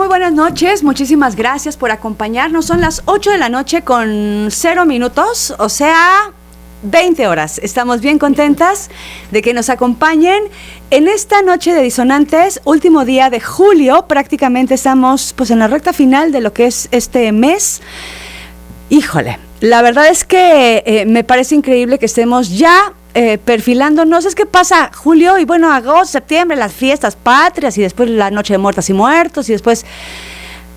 buenas noches, muchísimas gracias por acompañarnos. Son las 8 de la noche con 0 minutos, o sea, 20 horas. Estamos bien contentas de que nos acompañen en esta noche de Disonantes, último día de julio. Prácticamente estamos pues en la recta final de lo que es este mes. Híjole, la verdad es que me parece increíble que estemos ya perfilándonos. Es que pasa julio y bueno, agosto, septiembre, las fiestas patrias y después la noche de muertas y muertos y después...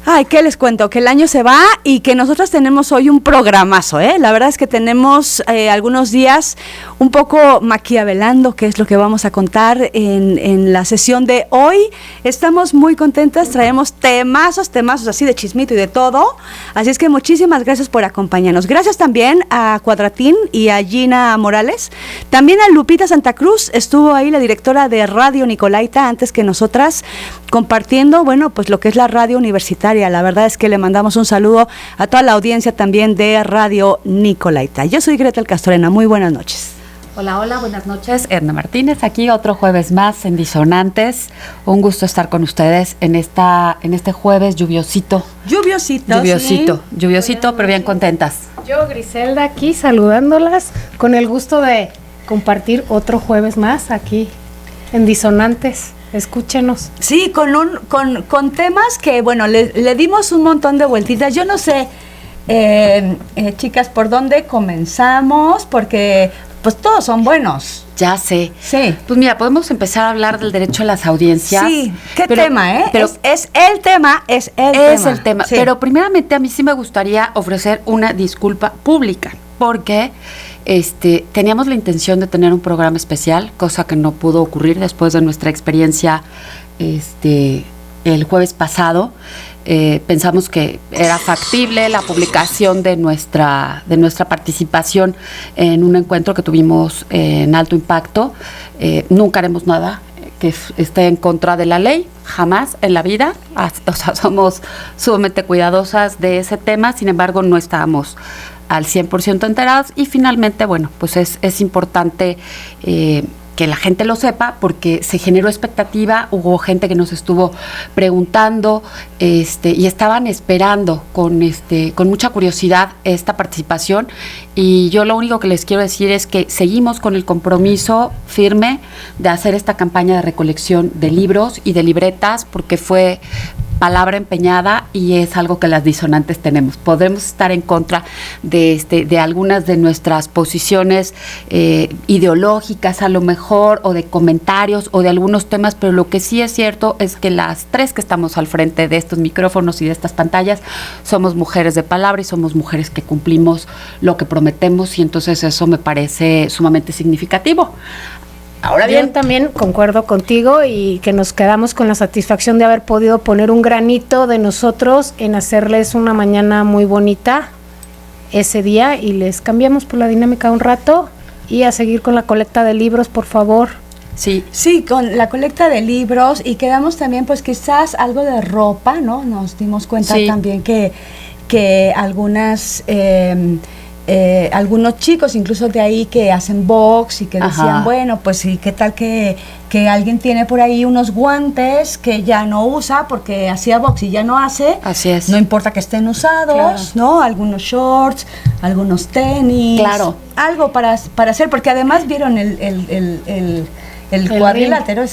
Ay, ¿qué les cuento? Que el año se va y que nosotros tenemos hoy un programazo, ¿eh? La verdad es que tenemos algunos días un poco maquiavelando, que es lo que vamos a contar en la sesión de hoy. Estamos muy contentas, traemos temazos así de chismito y de todo. Así es que muchísimas gracias por acompañarnos. Gracias también a Cuadratín y a Gina Morales. También a Lupita Santa Cruz, estuvo ahí la directora de Radio Nicolaita antes que nosotras, compartiendo, bueno, pues lo que es la radio universitaria. La verdad es que le mandamos un saludo a toda la audiencia también de Radio Nicolaita. Yo soy Gretel Castorena, muy buenas noches. Hola, buenas noches. Edna Martínez, aquí otro jueves más en Disonantes. Un gusto estar con ustedes en este jueves lluviosito. Lluviosito, pero bien contentas. Yo, Griselda, aquí saludándolas con el gusto de compartir otro jueves más aquí en Disonantes. Escúchenos. Sí, con temas que, bueno, le dimos un montón de vueltitas. Yo no sé, chicas, por dónde comenzamos, porque pues todos son buenos. Ya sé. Sí. Pues mira, podemos empezar a hablar del derecho a las audiencias. Sí, qué tema, ¿eh? Pero es el tema. Sí. Pero primeramente a mí sí me gustaría ofrecer una disculpa pública, porque... teníamos la intención de tener un programa especial, cosa que no pudo ocurrir después de nuestra experiencia el jueves pasado. Pensamos que era factible la publicación de nuestra participación en un encuentro que tuvimos en alto impacto. Nunca haremos nada que esté en contra de la ley, jamás en la vida. O sea, somos sumamente cuidadosas de ese tema, sin embargo no estábamos al 100% enterados y finalmente, bueno, pues es importante que la gente lo sepa porque se generó expectativa, hubo gente que nos estuvo preguntando y estaban esperando con mucha curiosidad esta participación, y yo lo único que les quiero decir es que seguimos con el compromiso firme de hacer esta campaña de recolección de libros y de libretas, porque fue palabra empeñada y es algo que las disonantes tenemos. Podemos estar en contra de algunas de nuestras posiciones ideológicas a lo mejor, o de comentarios o de algunos temas, pero lo que sí es cierto es que las tres que estamos al frente de estos micrófonos y de estas pantallas somos mujeres de palabra y somos mujeres que cumplimos lo que prometemos, y entonces eso me parece sumamente significativo. Ahora bien, yo también concuerdo contigo y que nos quedamos con la satisfacción de haber podido poner un granito de nosotros en hacerles una mañana muy bonita ese día, y les cambiamos por la dinámica un rato y a seguir con la colecta de libros, por favor. Sí, con la colecta de libros, y quedamos también pues quizás algo de ropa, ¿no? Nos dimos cuenta también que algunas... algunos chicos incluso de ahí que hacen box y que decían, bueno, pues sí, qué tal que alguien tiene por ahí unos guantes que ya no usa porque hacía box y ya no hace. Así es. No importa que estén usados, claro, ¿no? Algunos shorts, algunos tenis. Claro. Algo para hacer, porque además vieron el cuadrilátero.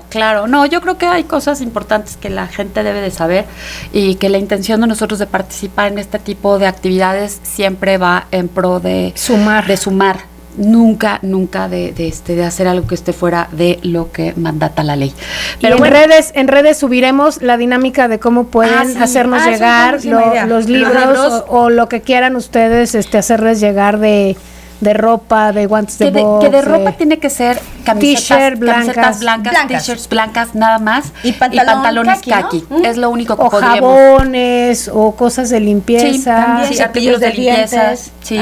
Claro. No, yo creo que hay cosas importantes que la gente debe de saber, y que la intención de nosotros de participar en este tipo de actividades siempre va en pro de sumar. Nunca de hacer algo que esté fuera de lo que mandata la ley. Pero en redes subiremos la dinámica de cómo pueden hacernos llegar los libros o lo que quieran ustedes hacerles llegar de ropa, de guantes de box. Que de ropa tiene que ser camisetas blancas, t-shirts blancas nada más, y pantalones kaki, ¿no? Es lo único que o podríamos. Jabones o cosas de limpieza. Sí, artículos de limpieza. Sí,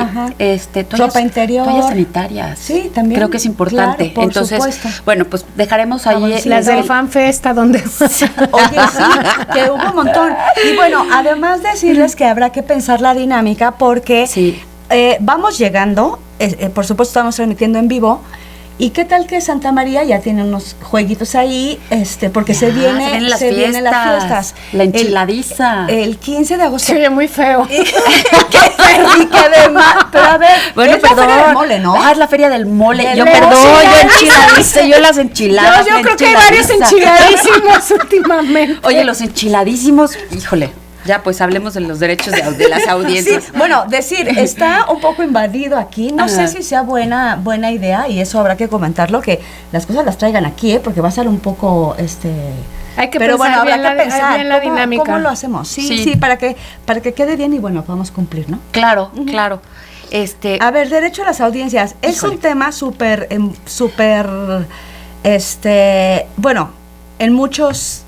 ropa interior. Toallas sanitarias. Sí, también. Creo que es importante. Claro, entonces, supuesto. Bueno, pues dejaremos ahí. Las del FanFest, donde... Oye, sí, que hubo un montón. Y bueno, además decirles que habrá que pensar la dinámica porque vamos llegando, por supuesto estamos transmitiendo en vivo, ¿Y qué tal que Santa María ya tiene unos jueguitos ahí? Porque se vienen las fiestas. La enchiladiza. El 15 de agosto. Se ve muy feo. ¡Qué rica además! Pero a ver, bueno, es la feria del mole, ¿no? Es la feria del mole. Yo enchiladiza, yo las enchiladas. Yo creo que hay varios enchiladísimos últimamente. Oye, los enchiladísimos, híjole. Ya, pues hablemos de los derechos de las audiencias. Sí, bueno, está un poco invadido aquí. No sé si sea buena idea, y eso habrá que comentarlo, que las cosas las traigan aquí, porque va a ser un poco, Hay que pero pensar bueno, habrá que pensar bien la dinámica. ¿Cómo lo hacemos? Sí, para que quede bien y bueno, podamos cumplir, ¿no? Claro, claro. A ver, derecho a las audiencias. Es un tema súper, bueno, en muchos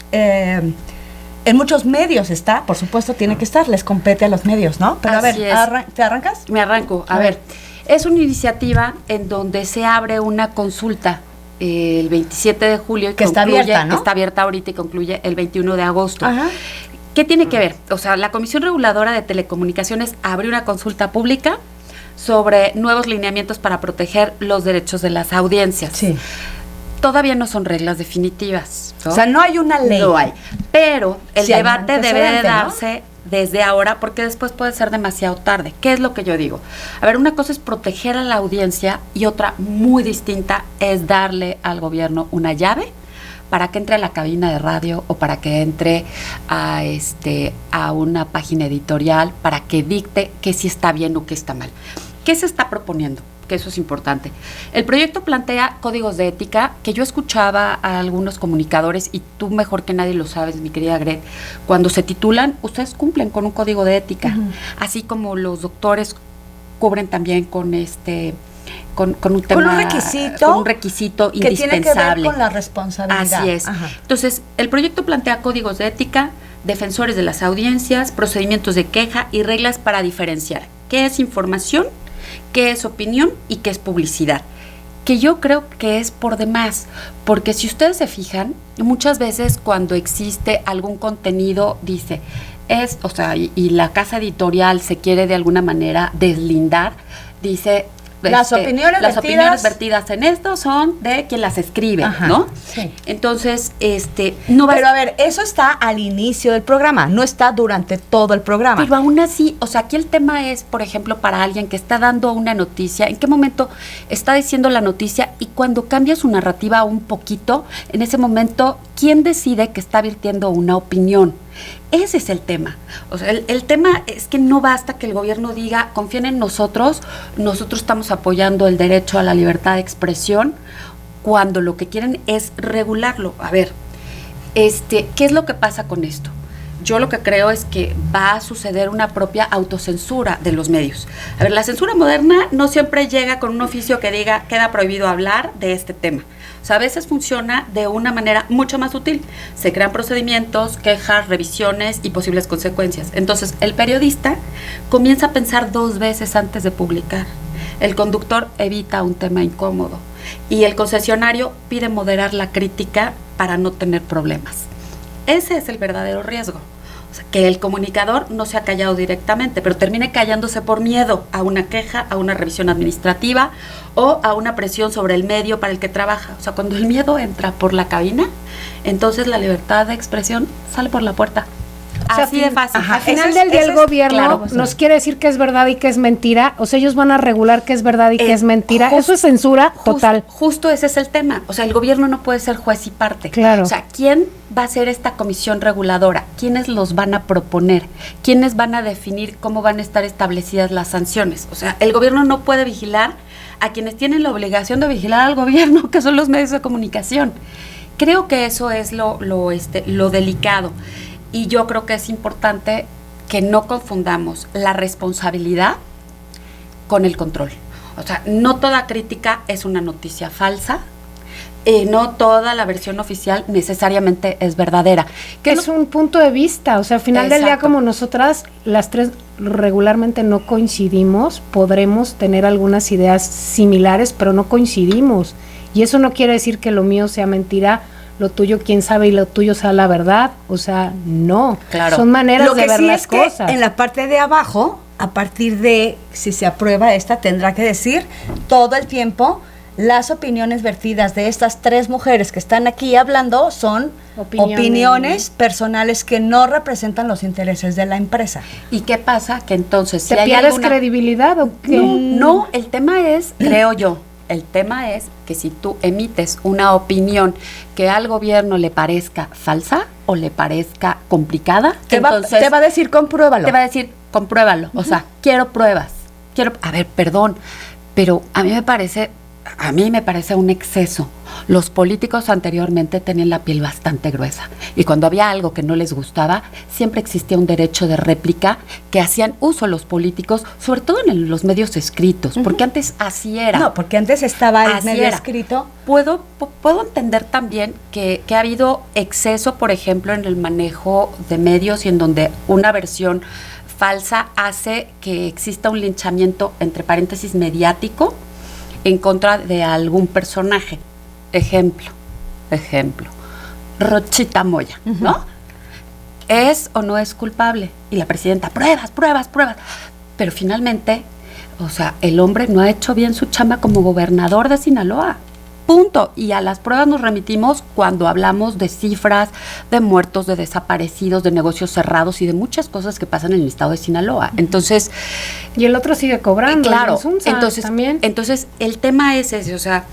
medios está, por supuesto tiene que estar, les compete a los medios, ¿no? Pero así a ver, ¿te arrancas? Me arranco. A ver, es una iniciativa en donde se abre una consulta el 27 de julio. Que está abierta, ¿no? Está abierta ahorita y concluye el 21 de agosto. Ajá. ¿Qué tiene que ver? O sea, la Comisión Reguladora de Telecomunicaciones abrió una consulta pública sobre nuevos lineamientos para proteger los derechos de las audiencias. Sí. Todavía no son reglas definitivas, ¿no? O sea, no hay una ley. No hay. Pero el sí, debate debe de darse, ¿no? Desde ahora, porque después puede ser demasiado tarde. ¿Qué es lo que yo digo? A ver, una cosa es proteger a la audiencia y otra muy distinta es darle al gobierno una llave para que entre a la cabina de radio o para que entre a una página editorial, para que dicte qué sí está bien o qué está mal. ¿Qué se está proponiendo? Que eso es importante. El proyecto plantea códigos de ética que yo escuchaba a algunos comunicadores, y tú mejor que nadie lo sabes, mi querida Gret, cuando se titulan, ustedes cumplen con un código de ética, así como los doctores cubren también con con un tema, con un requisito que indispensable. Tiene que ver con la responsabilidad. Así es. Ajá. Entonces, el proyecto plantea códigos de ética, defensores de las audiencias, procedimientos de queja y reglas para diferenciar qué es información, qué es opinión y qué es publicidad, que yo creo que es por demás, porque si ustedes se fijan, muchas veces cuando existe algún contenido, dice, y la casa editorial se quiere de alguna manera deslindar, dice, las opiniones vertidas en esto son de quien las escribe, ajá, ¿no? Sí. Entonces, no va. Pero a ver, eso está al inicio del programa, no está durante todo el programa. Pero aún así, o sea, aquí el tema es, por ejemplo, para alguien que está dando una noticia, ¿en qué momento está diciendo la noticia? Y cuando cambia su narrativa un poquito, en ese momento, ¿quién decide que está virtiendo una opinión? Ese es el tema. O sea, el tema es que no basta que el gobierno diga, confíen en nosotros estamos apoyando el derecho a la libertad de expresión, cuando lo que quieren es regularlo. A ver, ¿qué es lo que pasa con esto? Yo lo que creo es que va a suceder una propia autocensura de los medios. A ver, la censura moderna no siempre llega con un oficio que diga, queda prohibido hablar de este tema. O sea, a veces funciona de una manera mucho más sutil. Se crean procedimientos, quejas, revisiones y posibles consecuencias. Entonces, el periodista comienza a pensar 2 veces antes de publicar. El conductor evita un tema incómodo. Y el concesionario pide moderar la crítica para no tener problemas. Ese es el verdadero riesgo. O sea, que el comunicador no se ha callado directamente, pero termine callándose por miedo a una queja, a una revisión administrativa o a una presión sobre el medio para el que trabaja. O sea, cuando el miedo entra por la cabina, entonces la libertad de expresión sale por la puerta. O sea, así de fácil. Al final del día el gobierno nos quiere decir que es verdad y que es mentira, o sea, ellos van a regular qué es verdad y qué es mentira. Eso es censura total. Justo ese es el tema. O sea, el gobierno no puede ser juez y parte. Claro. O sea, ¿quién va a ser esta comisión reguladora? ¿Quiénes los van a proponer? ¿Quiénes van a definir cómo van a estar establecidas las sanciones? O sea, el gobierno no puede vigilar a quienes tienen la obligación de vigilar al gobierno, que son los medios de comunicación. Creo que eso es lo delicado. Y yo creo que es importante que no confundamos la responsabilidad con el control. O sea, no toda crítica es una noticia falsa, no toda la versión oficial necesariamente es verdadera. Es un punto de vista, o sea, al final del día, como nosotras, las tres regularmente no coincidimos, podremos tener algunas ideas similares, pero no coincidimos. Y eso no quiere decir que lo mío sea mentira, lo tuyo quién sabe y lo tuyo sea la verdad, o sea, no, claro. Son maneras de ver sí las cosas. Que en la parte de abajo, a partir de si se aprueba esta, tendrá que decir todo el tiempo las opiniones vertidas de estas 3 mujeres que están aquí hablando son opiniones personales que no representan los intereses de la empresa. ¿Y qué pasa? Que entonces ¿te pierdes credibilidad o qué? No, el tema es, creo yo, el tema es que si tú emites una opinión que al gobierno le parezca falsa o le parezca complicada, te va a decir compruébalo. Te va a decir compruébalo, o sea, quiero pruebas. A ver, perdón, pero a mí me parece un exceso. Los políticos anteriormente tenían la piel bastante gruesa y cuando había algo que no les gustaba, siempre existía un derecho de réplica que hacían uso los políticos, sobre todo en los medios escritos, porque antes así era. No, porque antes estaba el medio escrito. Puedo entender también que ha habido exceso, por ejemplo, en el manejo de medios y en donde una versión falsa hace que exista un linchamiento, entre paréntesis, mediático, en contra de algún personaje. Ejemplo, Rochita Moya, ¿no? ¿Es o no es culpable? Y la presidenta, pruebas. Pero finalmente, o sea, el hombre no ha hecho bien su chamba como gobernador de Sinaloa. Punto. Y a las pruebas nos remitimos cuando hablamos de cifras, de muertos, de desaparecidos, de negocios cerrados y de muchas cosas que pasan en el estado de Sinaloa. Entonces, y el otro sigue cobrando. Claro. Entonces el tema es ese, o sea,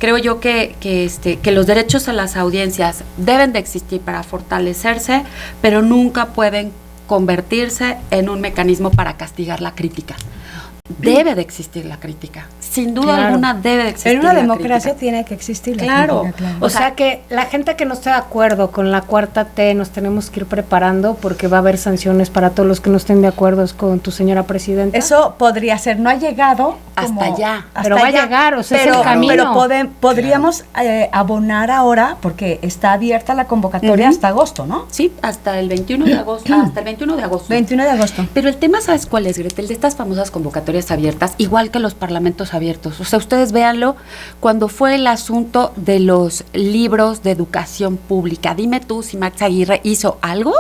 creo yo que los derechos a las audiencias deben de existir para fortalecerse, pero nunca pueden convertirse en un mecanismo para castigar la crítica. Debe de existir la crítica, sin duda alguna debe de existir. En una democracia tiene que existir la crítica. Claro. O sea que la gente que no esté de acuerdo con la cuarta T nos tenemos que ir preparando porque va a haber sanciones para todos los que no estén de acuerdo con tu señora presidenta. Eso podría ser, no ha llegado hasta allá. Pero va a llegar, o sea, es el camino. Pero podríamos abonar ahora porque está abierta la convocatoria hasta agosto, ¿no? Sí, hasta el 21 de agosto. Hasta el 21 de agosto. 21 de agosto. Pero el tema, ¿sabes cuál es, Gretel? De estas famosas convocatorias abiertas, igual que los parlamentos abiertos. O sea, ustedes véanlo, cuando fue el asunto de los libros de educación pública, dime tú si Max Aguirre hizo algo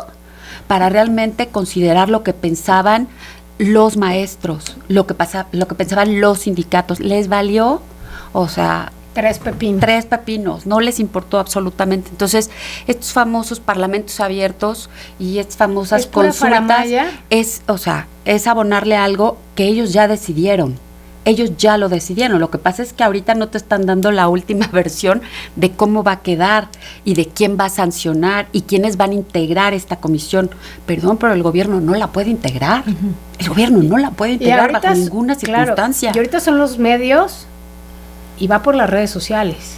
para realmente considerar lo que pensaban los maestros, lo que pensaban los sindicatos. ¿Les valió? O sea, Tres pepinos, no les importó absolutamente. Entonces, estos famosos parlamentos abiertos y estas famosas consultas es abonarle algo que ellos ya decidieron. Ellos ya lo decidieron. Lo que pasa es que ahorita no te están dando la última versión de cómo va a quedar y de quién va a sancionar y quiénes van a integrar esta comisión. Perdón, pero el gobierno no la puede integrar. El gobierno no la puede integrar bajo ninguna circunstancia. Y ahorita son los medios y va por las redes sociales.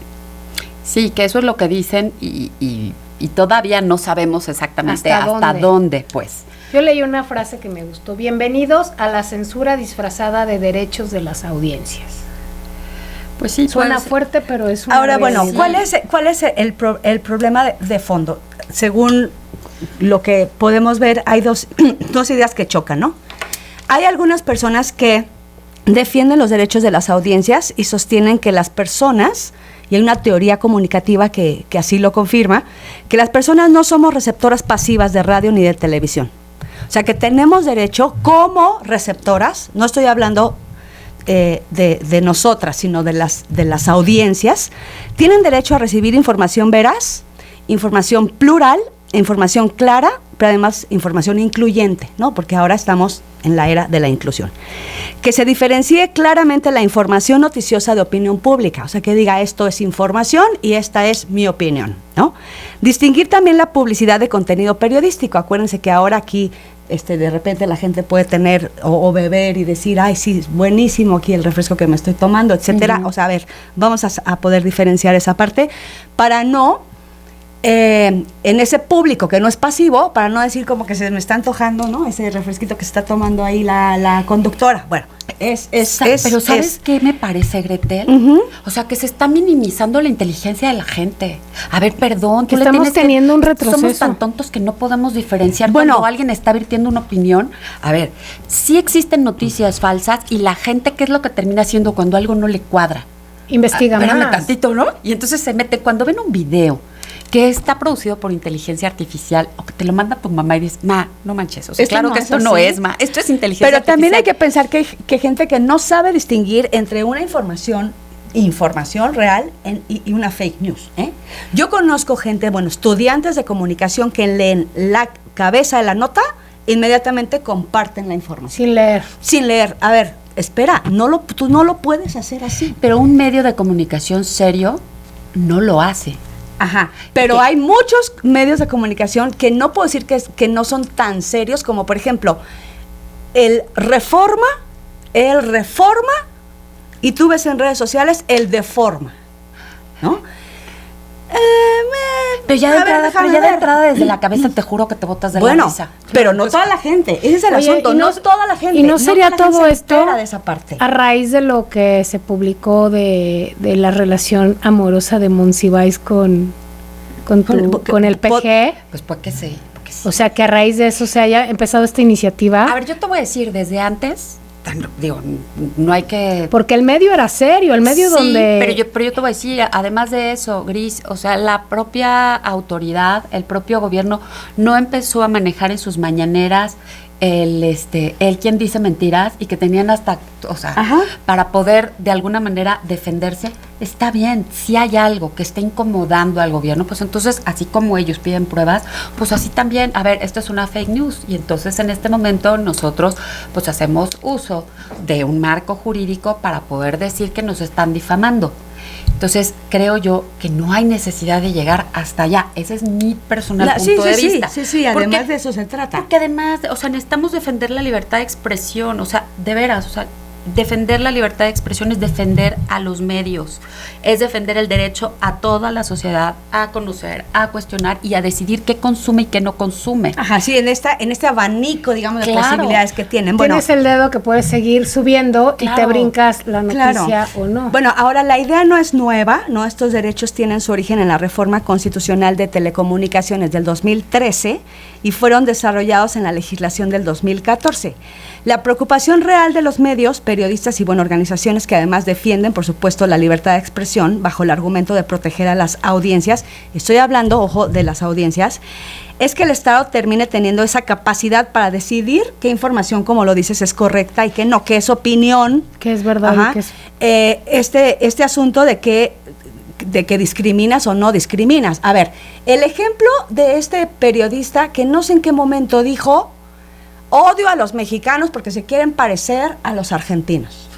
Sí, que eso es lo que dicen y todavía no sabemos exactamente hasta dónde, pues. Yo leí una frase que me gustó. Bienvenidos a la censura disfrazada de derechos de las audiencias. Pues sí. Suena fuerte, pero es una Ahora, realidad. bueno, ¿cuál es el problema de fondo? Según lo que podemos ver, hay dos ideas que chocan, ¿no? Hay algunas personas que defienden los derechos de las audiencias y sostienen que las personas, y hay una teoría comunicativa que así lo confirma, que las personas no somos receptoras pasivas de radio ni de televisión. O sea, que tenemos derecho como receptoras, no estoy hablando de nosotras, sino de las audiencias, tienen derecho a recibir información veraz, información plural, información clara, pero además información incluyente, ¿no? Porque ahora estamos en la era de la inclusión. Que se diferencie claramente la información noticiosa de opinión pública, o sea, que diga esto es información y esta es mi opinión, ¿no? Distinguir también la publicidad de contenido periodístico. Acuérdense que ahora aquí de repente la gente puede tener o beber y decir, ay, sí, buenísimo aquí el refresco que me estoy tomando, etcétera. O sea, a ver, vamos a poder diferenciar esa parte para no en ese público que no es pasivo, para no decir como que se me está antojando, ¿no? Ese refresquito que se está tomando ahí la conductora. Bueno, pero ¿sabes qué me parece, Gretel? O sea, que se está minimizando la inteligencia de la gente. A ver, perdón, tú estamos teniendo un retroceso. Somos tan tontos que no podemos diferenciar cuando alguien está vertiendo una opinión. A ver, sí existen noticias falsas y la gente, ¿qué es lo que termina haciendo cuando algo no le cuadra? Investiga más. Tantito, ¿no? Y entonces se mete, cuando ven un video que está producido por inteligencia artificial o que te lo manda tu mamá y dices, no manches, o sea, claro que esto no es, esto es inteligencia artificial. Pero también hay que pensar que hay gente que no sabe distinguir entre una información información real y una fake news. Yo conozco gente, estudiantes de comunicación que leen la cabeza de la nota, inmediatamente comparten la información. Sin leer. A ver, espera, tú no lo puedes hacer así. Pero un medio de comunicación serio no lo hace. Ajá, pero hay muchos medios de comunicación que no puedo decir que no son tan serios, como por ejemplo, el Reforma, y tú ves en redes sociales el Deforma, ¿no? Pero ya de entrada desde la cabeza te juro que te botas de la risa. Pero no toda la gente, ese es el asunto, no toda la gente. Y no sería todo esto de esa parte. A raíz de lo que se publicó de la relación amorosa de Monsiváis con el PG. Pues porque sí. O sea, que a raíz de eso se haya empezado esta iniciativa. A ver, yo te voy a decir, desde antes, digo, no hay que... Porque el medio era serio, el medio sí, donde... pero yo te voy a decir, además de eso, Gris, o sea, la propia autoridad, el propio gobierno, no empezó a manejar en sus mañaneras el quien dice mentiras y que tenían hasta, o sea, para poder de alguna manera defenderse. Está bien, si hay algo que esté incomodando al gobierno, pues entonces, así como ellos piden pruebas, pues así también, a ver, esto es una fake news, y entonces en este momento nosotros pues hacemos uso de un marco jurídico para poder decir que nos están difamando. Entonces, creo yo que no hay necesidad de llegar hasta allá. Ese es mi personal punto de vista. Sí, además de eso se trata. Porque además, o sea, necesitamos defender la libertad de expresión, o sea, de veras, o sea, defender la libertad de expresión es defender a los medios, es defender el derecho a toda la sociedad a conocer, a cuestionar y a decidir qué consume y qué no consume. Ajá, sí, en este abanico, digamos, de posibilidades que tienen. Tienes el dedo que puedes seguir subiendo y te brincas la noticia o no. Bueno, ahora la idea no es nueva, ¿no? Estos derechos tienen su origen en la Reforma Constitucional de Telecomunicaciones del 2013 y fueron desarrollados en la legislación del 2014. La preocupación real de los medios, periodistas y organizaciones que además defienden, por supuesto, la libertad de expresión bajo el argumento de proteger a las audiencias, estoy hablando, ojo, de las audiencias, es que el Estado termine teniendo esa capacidad para decidir qué información, como lo dices, es correcta y qué no, qué es opinión. Que es verdad. Este asunto de que discriminas o no discriminas. A ver, el ejemplo de este periodista que no sé en qué momento dijo: odio a los mexicanos porque se quieren parecer a los argentinos.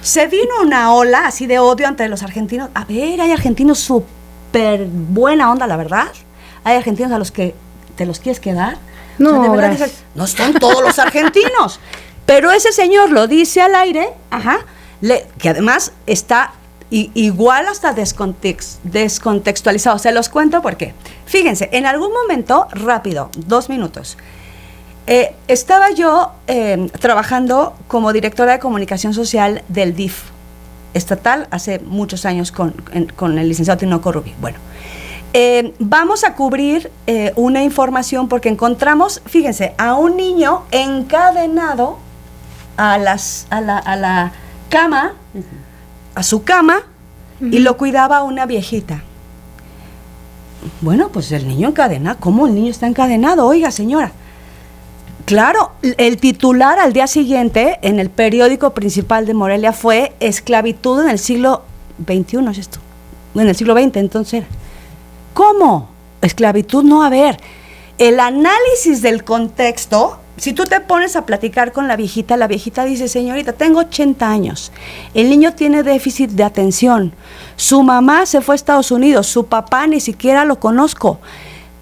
Se vino una ola así de odio entre los argentinos. A ver, hay argentinos súper buena onda, la verdad. Hay argentinos a los que te los quieres quedar. No, o sea, de verdad, no son todos los argentinos. Pero ese señor lo dice al aire, que además está igual hasta descontextualizado. Se los cuento porque, fíjense, en algún momento, rápido, 2 minutos, estaba yo trabajando como directora de comunicación social del DIF estatal hace muchos años con el licenciado Tinoco Rubí. Bueno, vamos a cubrir una información porque encontramos, fíjense, a un niño encadenado a la cama, a su cama, y lo cuidaba una viejita. Bueno, pues el niño encadenado. ¿Cómo el niño está encadenado? Oiga, señora. Claro, el titular al día siguiente en el periódico principal de Morelia fue esclavitud en el siglo XXI, ¿es esto? En el siglo XX, entonces. ¿Cómo? Esclavitud, no, a ver. El análisis del contexto, si tú te pones a platicar con la viejita dice: señorita, tengo 80 años, el niño tiene déficit de atención, su mamá se fue a Estados Unidos, su papá ni siquiera lo conozco.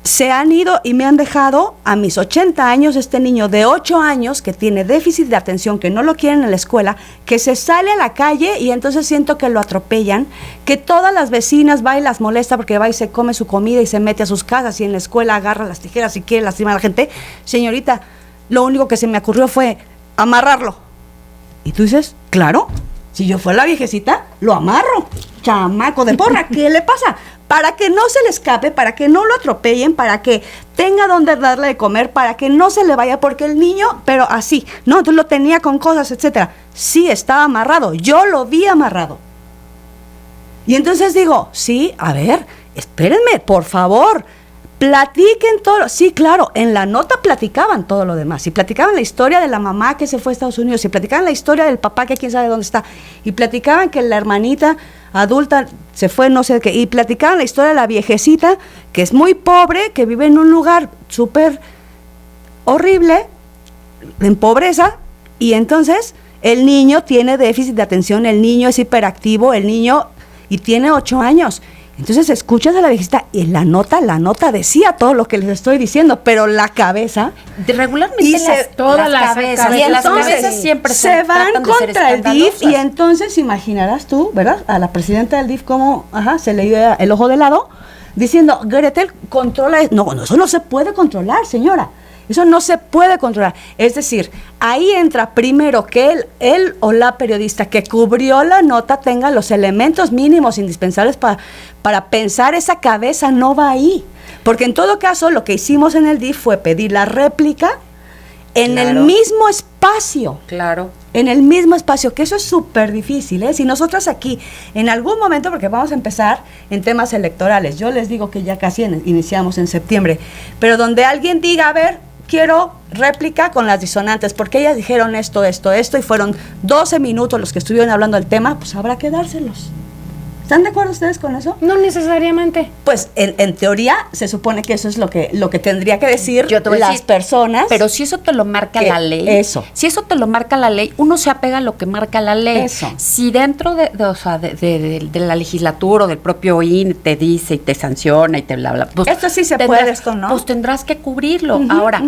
Se han ido y me han dejado a mis 80 años este niño de 8 años que tiene déficit de atención, que no lo quieren en la escuela, que se sale a la calle y entonces siento que lo atropellan, que todas las vecinas va y las molesta porque va y se come su comida y se mete a sus casas y en la escuela agarra las tijeras y quiere lastimar a la gente. Señorita, lo único que se me ocurrió fue amarrarlo. Y tú dices, claro, si yo fuera la viejecita, lo amarro. Chamaco de porra, ¿qué le pasa? Para que no se le escape, para que no lo atropellen, para que tenga donde darle de comer, para que no se le vaya, porque el niño, pero así, no, entonces lo tenía con cosas, etcétera. Sí, estaba amarrado, yo lo vi amarrado. Y entonces digo, sí, a ver, espérenme, por favor, platiquen todo, sí, claro, en la nota platicaban todo lo demás, y platicaban la historia de la mamá que se fue a Estados Unidos, y platicaban la historia del papá que quién sabe dónde está, y platicaban que la hermanita adulta se fue no sé qué, y platicaban la historia de la viejecita que es muy pobre, que vive en un lugar súper horrible, en pobreza, y entonces el niño tiene déficit de atención, el niño es hiperactivo, el niño, y tiene 8 años. Entonces escuchas a la viejita y la nota decía todo lo que les estoy diciendo, pero la cabeza regularmente todas las cabezas, y las cabezas siempre se van contra el DIF, y entonces imaginarás tú, ¿verdad? A la presidenta del DIF cómo se le dio el ojo de lado diciendo, Gretel, controla, no, eso no se puede controlar, señora. Eso no se puede controlar. Es decir, ahí entra primero que él o la periodista que cubrió la nota tenga los elementos mínimos indispensables para pensar, esa cabeza no va ahí. Porque en todo caso, lo que hicimos en el DIF fue pedir la réplica en el mismo espacio. Claro. En el mismo espacio, que eso es súper difícil, ¿eh? Si nosotros aquí, en algún momento, porque vamos a empezar en temas electorales, yo les digo que ya casi iniciamos en septiembre, pero donde alguien diga, a ver, quiero réplica con las disonantes, porque ellas dijeron esto, y fueron 12 minutos los que estuvieron hablando del tema, pues habrá que dárselos. ¿Están de acuerdo ustedes con eso? No necesariamente. Pues en teoría se supone que eso es lo que tendría que decir las personas. Pero si eso te lo marca la ley, si eso te lo marca la ley, uno se apega a lo que marca la ley. Eso. Si dentro de la legislatura o del propio INE te dice y te sanciona y te bla, bla, pues esto sí se puede, esto no. Pues tendrás que cubrirlo. Ahora,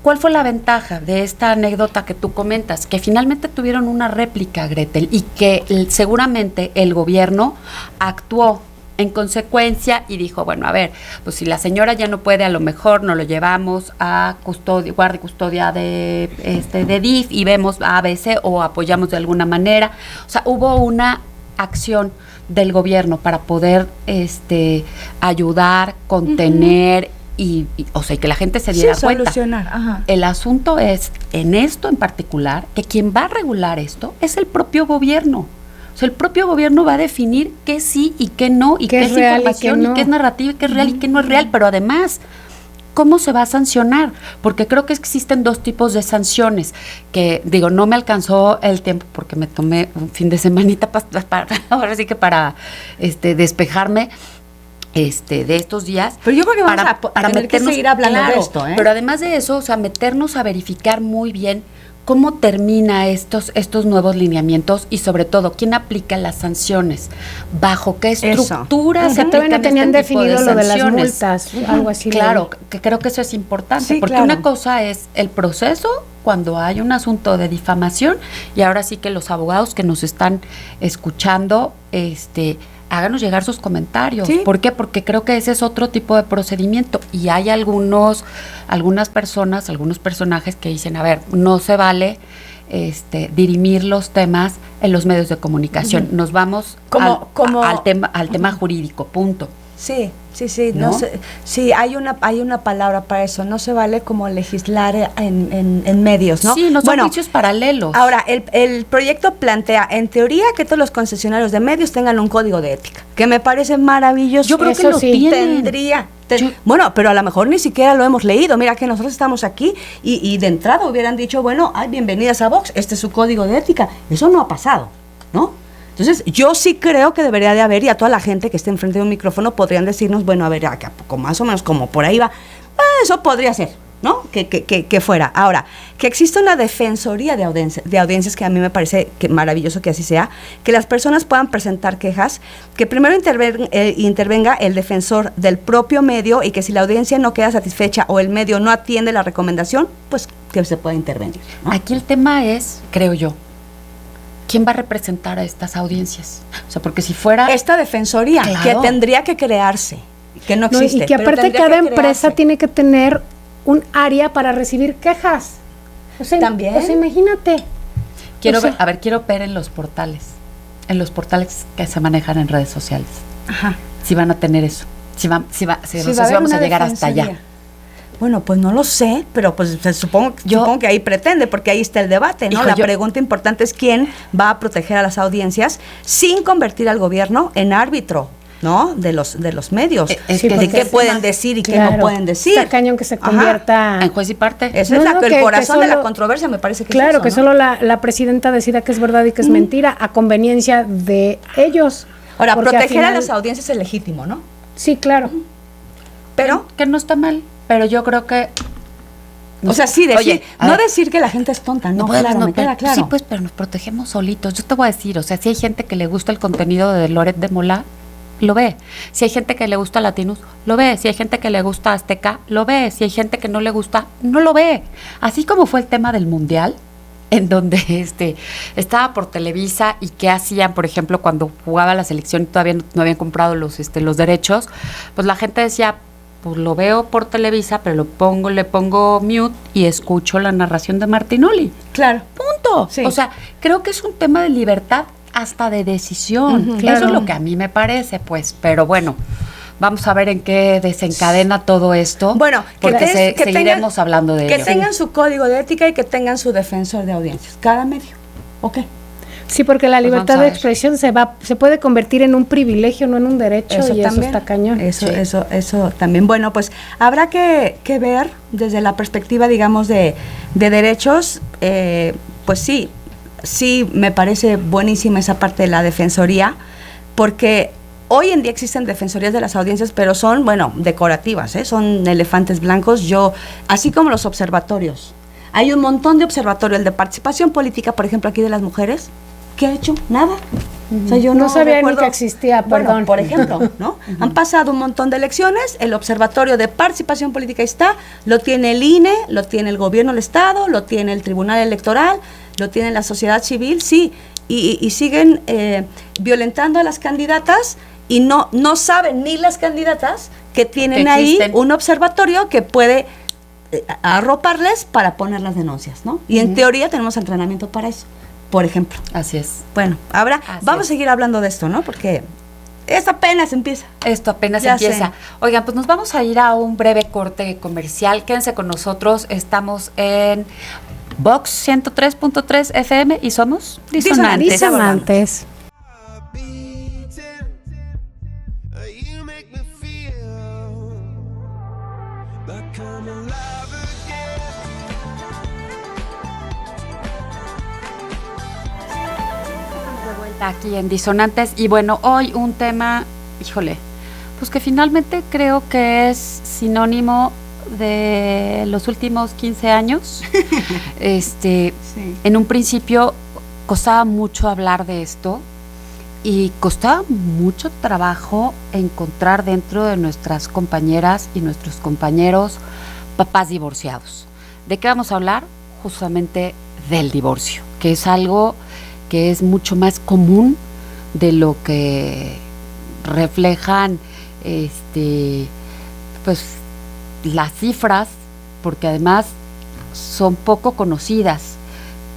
¿cuál fue la ventaja de esta anécdota que tú comentas? Que finalmente tuvieron una réplica, Gretel, y que seguramente el gobierno actuó en consecuencia y dijo, bueno, a ver, pues si la señora ya no puede, a lo mejor nos lo llevamos a guardia y custodia de DIF y vemos ABC o apoyamos de alguna manera. O sea, hubo una acción del gobierno para poder ayudar, contener, o sea, que la gente se diera cuenta. Solucionar. Ajá. El asunto es, en esto en particular, que quien va a regular esto es el propio gobierno. O sea, el propio gobierno va a definir qué sí y qué no, y qué es información y qué es narrativa, y qué es real y qué no es real, pero además, ¿cómo se va a sancionar? Porque creo que existen 2 tipos de sanciones, que digo, no me alcanzó el tiempo porque me tomé un fin de semanita ahora sí que para despejarme de estos días. Pero yo creo que vamos a tener que seguir hablando de esto, ¿eh? Pero además de eso, o sea, meternos a verificar muy bien cómo termina estos nuevos lineamientos y sobre todo, quién aplica las sanciones, bajo qué estructura se aplican. Todavía no tenían definido lo de las sanciones. multas, algo así. Claro, que creo que eso es importante, porque una cosa es el proceso cuando hay un asunto de difamación, y ahora sí que los abogados que nos están escuchando, háganos llegar sus comentarios. ¿Sí? ¿Por qué? Porque creo que ese es otro tipo de procedimiento, y hay algunas personas, algunos personajes que dicen, a ver, no se vale dirimir los temas en los medios de comunicación. Nos vamos al tema jurídico, punto. Sí, ¿no? Sí, hay una palabra para eso, no se vale como legislar en medios, ¿no? Sí, no son juicios paralelos. Ahora, el proyecto plantea, en teoría, que todos los concesionarios de medios tengan un código de ética, que me parece maravilloso. Yo creo que lo tienen. Bueno, pero a lo mejor ni siquiera lo hemos leído. Mira que nosotros estamos aquí y de entrada hubieran dicho, bueno, bienvenidas a Vox, este es su código de ética. Eso no ha pasado, ¿no? Entonces, yo sí creo que debería de haber, y a toda la gente que esté enfrente de un micrófono podrían decirnos, bueno, a ver, a poco más o menos como por ahí va, eso podría ser, ¿no? Que fuera. Ahora, que exista una defensoría de audiencias, que a mí me parece que maravilloso que así sea, que las personas puedan presentar quejas, que primero intervenga el defensor del propio medio, y que si la audiencia no queda satisfecha o el medio no atiende la recomendación, pues que se pueda intervenir, ¿no? Aquí el tema es, creo yo, ¿quién va a representar a estas audiencias? O sea, porque si fuera esta defensoría, que tendría que crearse, que no existe. Y que aparte cada empresa tiene que tener un área para recibir quejas. O sea, también. O sea, imagínate. Quiero ver en los portales que se manejan en redes sociales. Ajá. Si van a tener eso. Si vamos a llegar hasta allá. Bueno, pues no lo sé, pero pues supongo que ahí pretende, porque ahí está el debate, ¿no? La pregunta importante es quién va a proteger a las audiencias sin convertir al gobierno en árbitro. ¿no? De los medios, Es que de qué pueden decir y qué no pueden decir. Está cañón que se convierta en juez y parte. Eso es el corazón de la controversia, me parece que claro, es eso, que ¿no? solo la presidenta decida que es verdad y que es mentira, a conveniencia de ellos. Ahora, Porque proteger al a final- las audiencias es legítimo, ¿no? Sí, claro. Pero, que no está mal, pero yo creo que o sea, sí, decir, Oye, a no ver. decir que la gente es tonta, no, podemos, claro, me queda pero- claro. Sí, pues, pero nos protegemos solitos. Yo te voy a decir, o sea, si hay gente que le gusta el contenido de Loret de Mola, lo ve. Si hay gente que le gusta Latinus, lo ve. Si hay gente que le gusta Azteca, lo ve. Si hay gente que no le gusta, no lo ve. Así como fue el tema del Mundial, en donde estaba por Televisa y qué hacían, por ejemplo, cuando jugaba la selección y todavía no habían comprado los derechos, pues la gente decía, pues lo veo por Televisa, pero le pongo mute y escucho la narración de Martinoli. Claro. Punto. Sí. O sea, creo que es un tema de libertad hasta de decisión. Ujú, claro. Eso es lo que a mí me parece, pues. Pero bueno, vamos a ver en qué desencadena todo esto. Bueno, porque que seguiremos hablando de que ello. tengan su código de ética y que tengan su defensor de audiencias, cada medio. ¿Ok? Sí, porque la Pues libertad vamos a de ver. expresión se puede convertir en un privilegio, no en un derecho, y eso está cañón. Eso también. Bueno, pues habrá que ver desde la perspectiva, digamos, de derechos, pues sí me parece buenísima esa parte de la defensoría, porque hoy en día existen defensorías de las audiencias, pero son, bueno, decorativas, son elefantes blancos, así como los observatorios. Hay un montón de observatorios, el de participación política, por ejemplo, aquí de las mujeres. ¿Qué ha hecho? Nada. O sea, yo No sabía ni recuerdo- que existía, Bueno, perdón. por ejemplo, ¿no? Han pasado un montón de elecciones, el Observatorio de Participación Política está, lo tiene el INE, lo tiene el Gobierno del Estado, lo tiene el Tribunal Electoral, lo tiene la sociedad civil, sí, y siguen violentando a las candidatas y no saben ni las candidatas que tienen Que ahí existen. un observatorio que puede arroparles para poner las denuncias, ¿no? Y en teoría tenemos entrenamiento para eso, por ejemplo. Así es. Bueno, Así vamos es. a seguir hablando de esto, ¿no? Porque esto apenas empieza. Esto apenas Ya empieza. sé. Oigan, pues nos vamos a ir a un breve corte comercial. Quédense con nosotros. Estamos en Vox 103.3 FM y somos Disonantes. Disonantes. You make me feel like I'm alive again. De vuelta aquí en Disonantes y bueno, hoy un tema, híjole, pues que finalmente creo que es sinónimo de los últimos 15 años. Sí. En un principio costaba mucho hablar de esto y costaba mucho trabajo encontrar dentro de nuestras compañeras y nuestros compañeros papás divorciados. ¿De qué vamos a hablar? Justamente del divorcio, que es algo que es mucho más común de lo que reflejan pues las cifras, porque además son poco conocidas,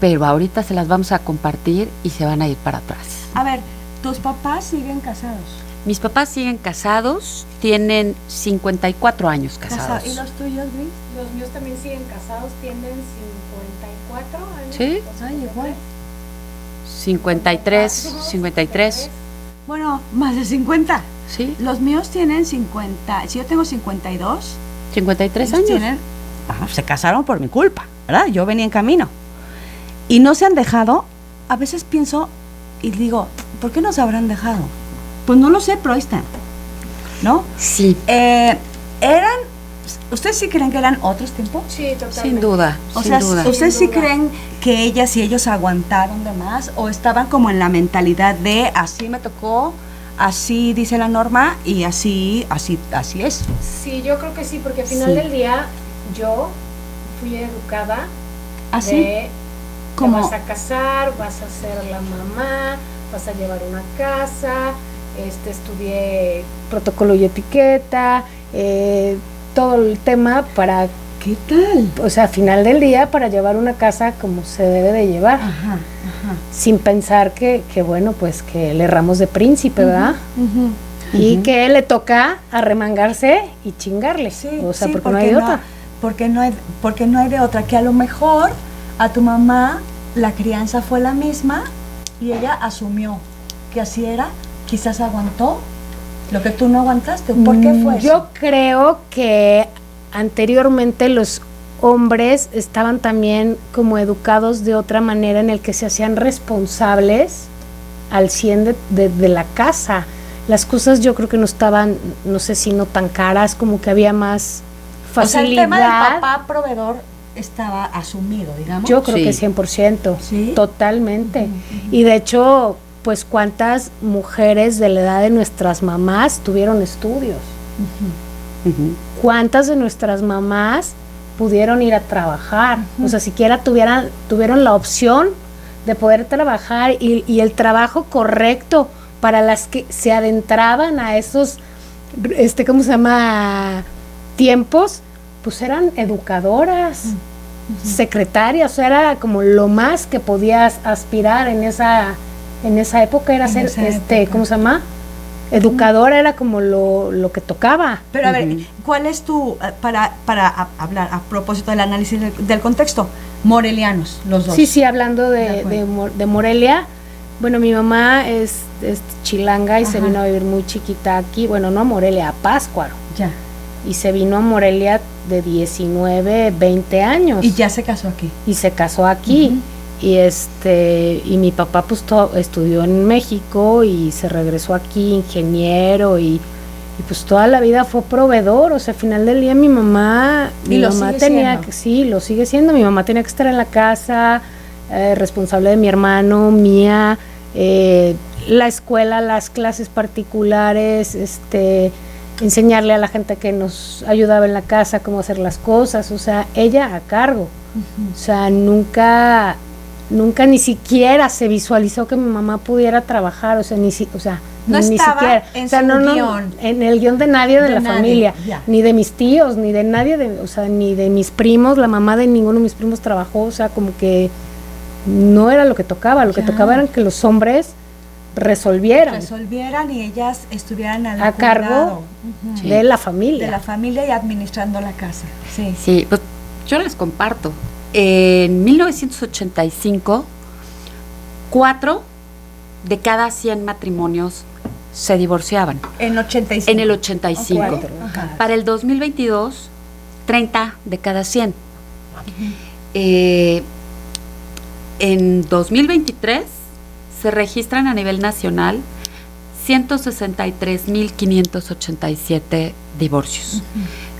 pero ahorita se las vamos a compartir y se van a ir para atrás. A ver, ¿tus papás siguen casados? Mis papás siguen casados, tienen 54 años casados. ¿Y los tuyos, Luis? Los míos también siguen casados, tienen 54 años. ¿Sí? Ay, igual. 53. Bueno, más de 50. ¿Sí? Los míos tienen 50. Si yo tengo 52, 53 ellos años. tienen, se casaron por mi culpa, ¿verdad? Yo venía en camino. Y no se han dejado. A veces pienso y digo, ¿por qué no se habrán dejado? Pues no lo sé, pero ahí están, ¿no? Sí, ¿Ustedes sí creen que eran otros tiempos? Sí, totalmente. sin duda, O sin sea, duda. ¿ustedes sí Sin duda. creen que ellas y ellos aguantaron de más o estaban como en la mentalidad de así me tocó, así dice la norma y así es? Sí, yo creo que sí, porque al final Sí. del día yo fui educada Así de como te vas a casar, vas a ser la mamá, vas a llevar una casa, estudié protocolo y etiqueta, todo el tema para, ¿qué tal? o sea, al final del día para llevar una casa como se debe de llevar, Ajá. sin pensar que bueno, pues que le erramos de príncipe, ¿verdad? Ujú. Y que le toca arremangarse y chingarle, Sí, o sea, sí, porque no hay de otra. porque no hay de otra, que a lo mejor a tu mamá la crianza fue la misma y ella asumió que así era, quizás aguantó Lo que tú no aguantaste, ¿por qué fue eso? Yo creo que anteriormente los hombres estaban también como educados de otra manera, en el que se hacían responsables al 100 de la casa. Las cosas yo creo que no estaban, no sé si no tan caras, como que había más facilidad. O sea, el tema del papá proveedor estaba asumido, digamos. Yo creo Sí. que 100%, ¿Sí? totalmente. Y de hecho, pues cuántas mujeres de la edad de nuestras mamás tuvieron estudios. Ujú. ¿Cuántas de nuestras mamás pudieron ir a trabajar? O sea, siquiera tuvieron la opción de poder trabajar y el trabajo correcto para las que se adentraban a esos, ¿cómo se llama? Tiempos, pues eran educadoras, secretarias, o sea, era como lo más que podías aspirar en esa época, era En ser, esa época. ¿cómo se llama? Educadora era como lo que tocaba. Pero a ver, ¿cuál es tu, para hablar a propósito del análisis del contexto, morelianos, los dos? Sí, hablando De acuerdo. de Morelia, bueno, mi mamá es chilanga y se Ajá. vino a vivir muy chiquita aquí, bueno, no a Morelia, a Pátzcuaro, Ya. y se vino a Morelia de 19, 20 años. Y ya se casó aquí. Y se casó aquí. Y mi papá pues estudió en México y se regresó aquí ingeniero y pues toda la vida fue proveedor. O sea, al final del día mi mamá lo tenía sigue que, sí, lo sigue siendo. Mi mamá tenía que estar en la casa, responsable de mi hermano, mía, la escuela, las clases particulares, enseñarle a la gente que nos ayudaba en la casa cómo hacer las cosas. O sea, ella a cargo. O sea, nunca ni siquiera se visualizó que mi mamá pudiera trabajar, o sea, No ni estaba siquiera, en o sea, su no, guión. en el guión de nadie de la nadie, familia, ya. ni de mis tíos, ni de nadie, o sea, ni de mis primos, la mamá de ninguno de mis primos trabajó, o sea, como que no era lo que tocaba, lo que Ya. tocaba era que los hombres resolvieran Y ellas estuvieran al a cargo cuidado, Sí. de la familia. de la familia y administrando la casa. Sí. Sí, pues yo les comparto. En 1985, 4 de cada 100 matrimonios se divorciaban. En 85. En el 85. Cuatro. Ajá. Para el 2022, 30 de cada 100. En 2023 se registran a nivel nacional 163.587 divorcios.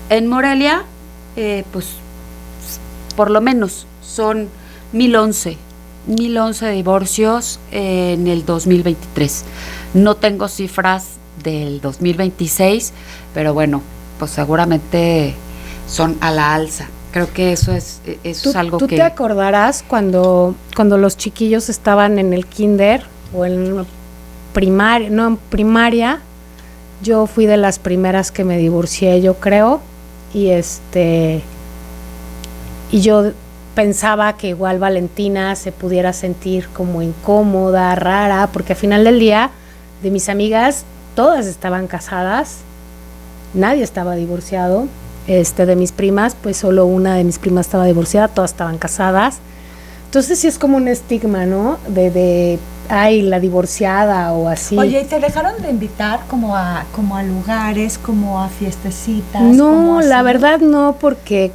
En Morelia, pues por lo menos son 1,011 divorcios en el 2023. No tengo cifras del 2026, pero bueno, pues seguramente son a la alza. Creo que eso es algo ¿Tú que... te acordarás cuando los chiquillos estaban en el kinder o en primaria? Yo fui de las primeras que me divorcié, yo creo, y yo pensaba que igual Valentina se pudiera sentir como incómoda, rara, porque al final del día, de mis amigas, todas estaban casadas, nadie estaba divorciado. De mis primas, pues solo una de mis primas estaba divorciada, todas estaban casadas. Entonces sí es como un estigma, ¿no? Ay, la divorciada o así. Oye, ¿y te dejaron de invitar como a lugares, como a fiestecitas? No, como la así? verdad no, porque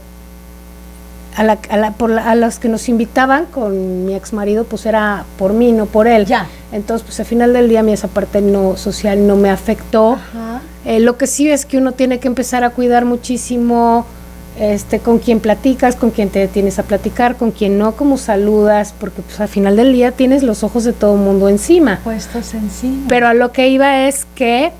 a los que nos invitaban con mi ex marido, pues era por mí, no por él. Ya. Entonces, pues al final del día a mí esa parte no social no me afectó. Ajá. Lo que sí es que uno tiene que empezar a cuidar muchísimo con quién platicas, con quién te tienes a platicar, con quién no, cómo saludas, porque pues al final del día tienes los ojos de todo el mundo encima. Puestos encima. Pero a lo que iba es que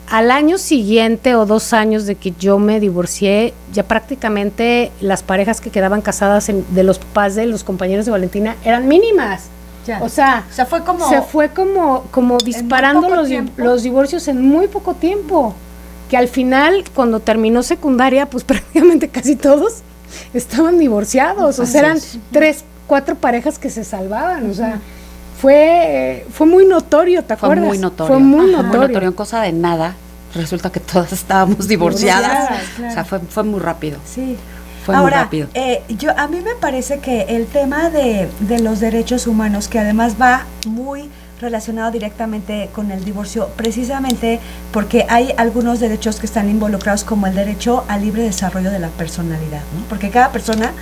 al año siguiente o 2 años de que yo me divorcié, ya prácticamente las parejas que quedaban casadas de los papás de los compañeros de Valentina eran mínimas. Ya. O sea, se fue como... se fue como disparando poco tiempo. los divorcios en muy poco tiempo. Que al final, cuando terminó secundaria, pues prácticamente casi todos estaban divorciados. O sea, eran 3, 4 parejas que se salvaban. O sea, fue muy notorio, ¿te Fue acuerdas? muy notorio. Fue muy Ajá, notorio. en cosa de nada. Resulta que todas estábamos divorciadas. Divorciadas, claro. O sea, fue muy rápido. Sí. Fue Ahora, muy rápido. a mí me parece que el tema de los derechos humanos, que además va muy relacionado directamente con el divorcio, precisamente porque hay algunos derechos que están involucrados, como el derecho al libre desarrollo de la personalidad, ¿no? Porque cada persona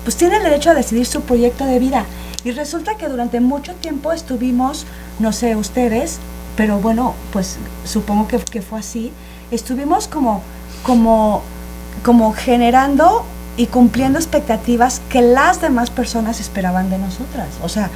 pues tiene el derecho a decidir su proyecto de vida. Y resulta que durante mucho tiempo estuvimos, no sé ustedes, pero bueno, pues supongo que fue así, estuvimos como generando y cumpliendo expectativas que las demás personas esperaban de nosotras. O sea,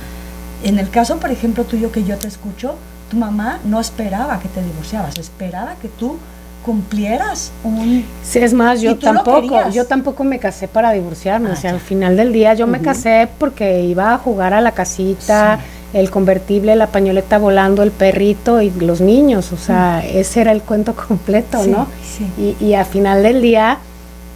en el caso, por ejemplo, tuyo, que yo te escucho, tu mamá no esperaba que te divorciabas, esperaba que tú cumplieras un... Sí, es más, yo tampoco me casé para divorciarme. O sea, al final del día yo me casé porque iba a jugar a la casita, el convertible, la pañoleta volando, el perrito y los niños. O sea, ese era el cuento completo, ¿no? Sí. Y al final del día...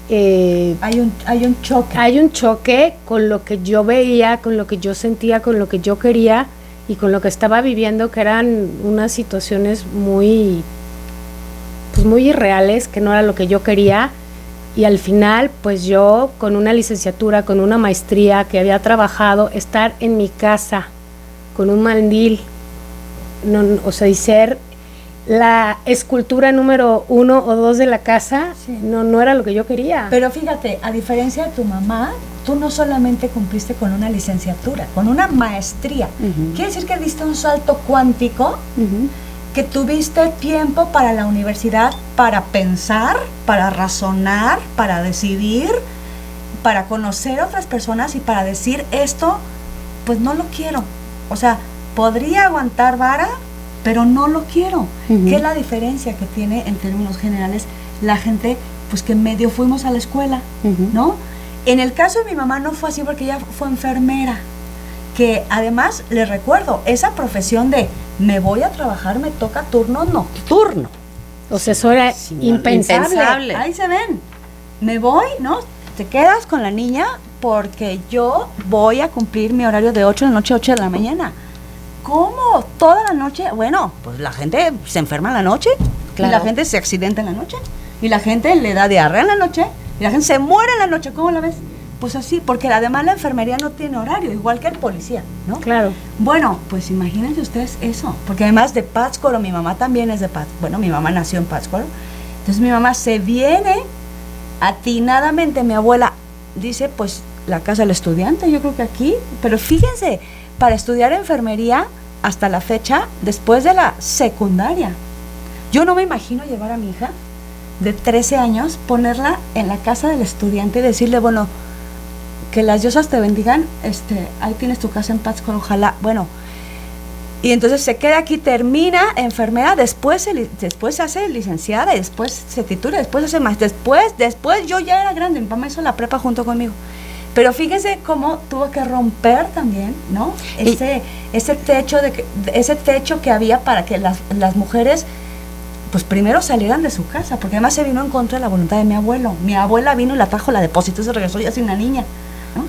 hay un choque. Hay un choque con lo que yo veía, con lo que yo sentía, con lo que yo quería y con lo que estaba viviendo, que eran unas situaciones muy irreales, que no era lo que yo quería. Y al final, pues yo, con una licenciatura, con una maestría que había trabajado, estar en mi casa con un mandil, o sea, y ser la escultura número 1 o 2 de la casa, no era lo que yo quería. Pero fíjate, a diferencia de tu mamá, tú no solamente cumpliste con una licenciatura, con una maestría. Quiere decir que diste un salto cuántico, que tuviste tiempo para la universidad, para pensar, para razonar, para decidir, para conocer a otras personas y para decir esto, pues no lo quiero. O sea, podría aguantar vara, pero no lo quiero. ¿Qué es la diferencia que tiene en términos generales la gente, pues que medio fuimos a la escuela, ¿no? En el caso de mi mamá no fue así, porque ella fue enfermera, que además, les recuerdo, esa profesión de me voy a trabajar, me toca turno nocturno. O sea, eso era impensable. Ahí se ven. Me voy, ¿no? Te quedas con la niña porque yo voy a cumplir mi horario de 8 de la noche a 8 de la mañana. ¿Cómo? ¿Toda la noche? Bueno, pues la gente se enferma en la noche, y la gente se accidenta en la noche, y la gente le da diarrea en la noche, y la gente se muere en la noche. ¿Cómo la ves? Pues así, porque además la enfermería no tiene horario, igual que el policía, ¿no? Claro. Bueno, pues imagínense ustedes eso, porque además de Pátzcuaro, mi mamá también es de Pátzcuaro. Bueno, mi mamá nació en Pátzcuaro. Entonces mi mamá se viene atinadamente, mi abuela dice, pues la casa del estudiante, yo creo que aquí, pero fíjense, para estudiar enfermería hasta la fecha, después de la secundaria. Yo no me imagino llevar a mi hija de 13 años, ponerla en la casa del estudiante y decirle, bueno, que las diosas te bendigan, ahí tienes tu casa en Pátzcuaro, ojalá, bueno. Y entonces se queda aquí, termina enfermera, después se hace licenciada, y después se titula, después hace más, después yo ya era grande, mi mamá hizo la prepa junto conmigo. Pero fíjese cómo tuvo que romper también, ¿no? Ese techo que había para que las mujeres, pues primero salieran de su casa, porque además se vino en contra de la voluntad de mi abuelo. Mi abuela vino y la trajo, la depositó y se regresó ya sin una niña, ¿no?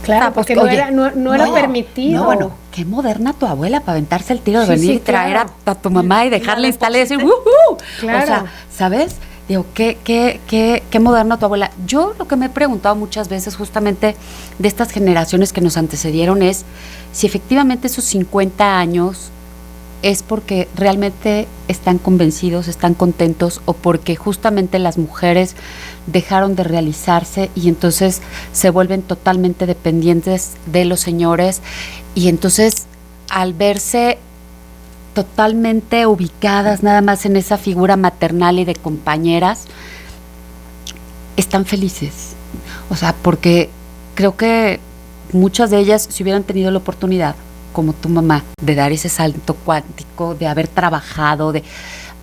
Claro, porque no era permitido. No, bueno, qué moderna tu abuela para aventarse el tiro de venir y traer a tu mamá y dejarla instalar y decir, ¡wuhu! Claro. O sea, ¿sabes? Digo, qué moderno tu abuela. Yo lo que me he preguntado muchas veces justamente de estas generaciones que nos antecedieron es si efectivamente esos 50 años es porque realmente están convencidos, están contentos, o porque justamente las mujeres dejaron de realizarse y entonces se vuelven totalmente dependientes de los señores, y entonces al verse totalmente ubicadas nada más en esa figura maternal y de compañeras, están felices. O sea, porque creo que muchas de ellas, si hubieran tenido la oportunidad, como tu mamá, de dar ese salto cuántico, de haber trabajado,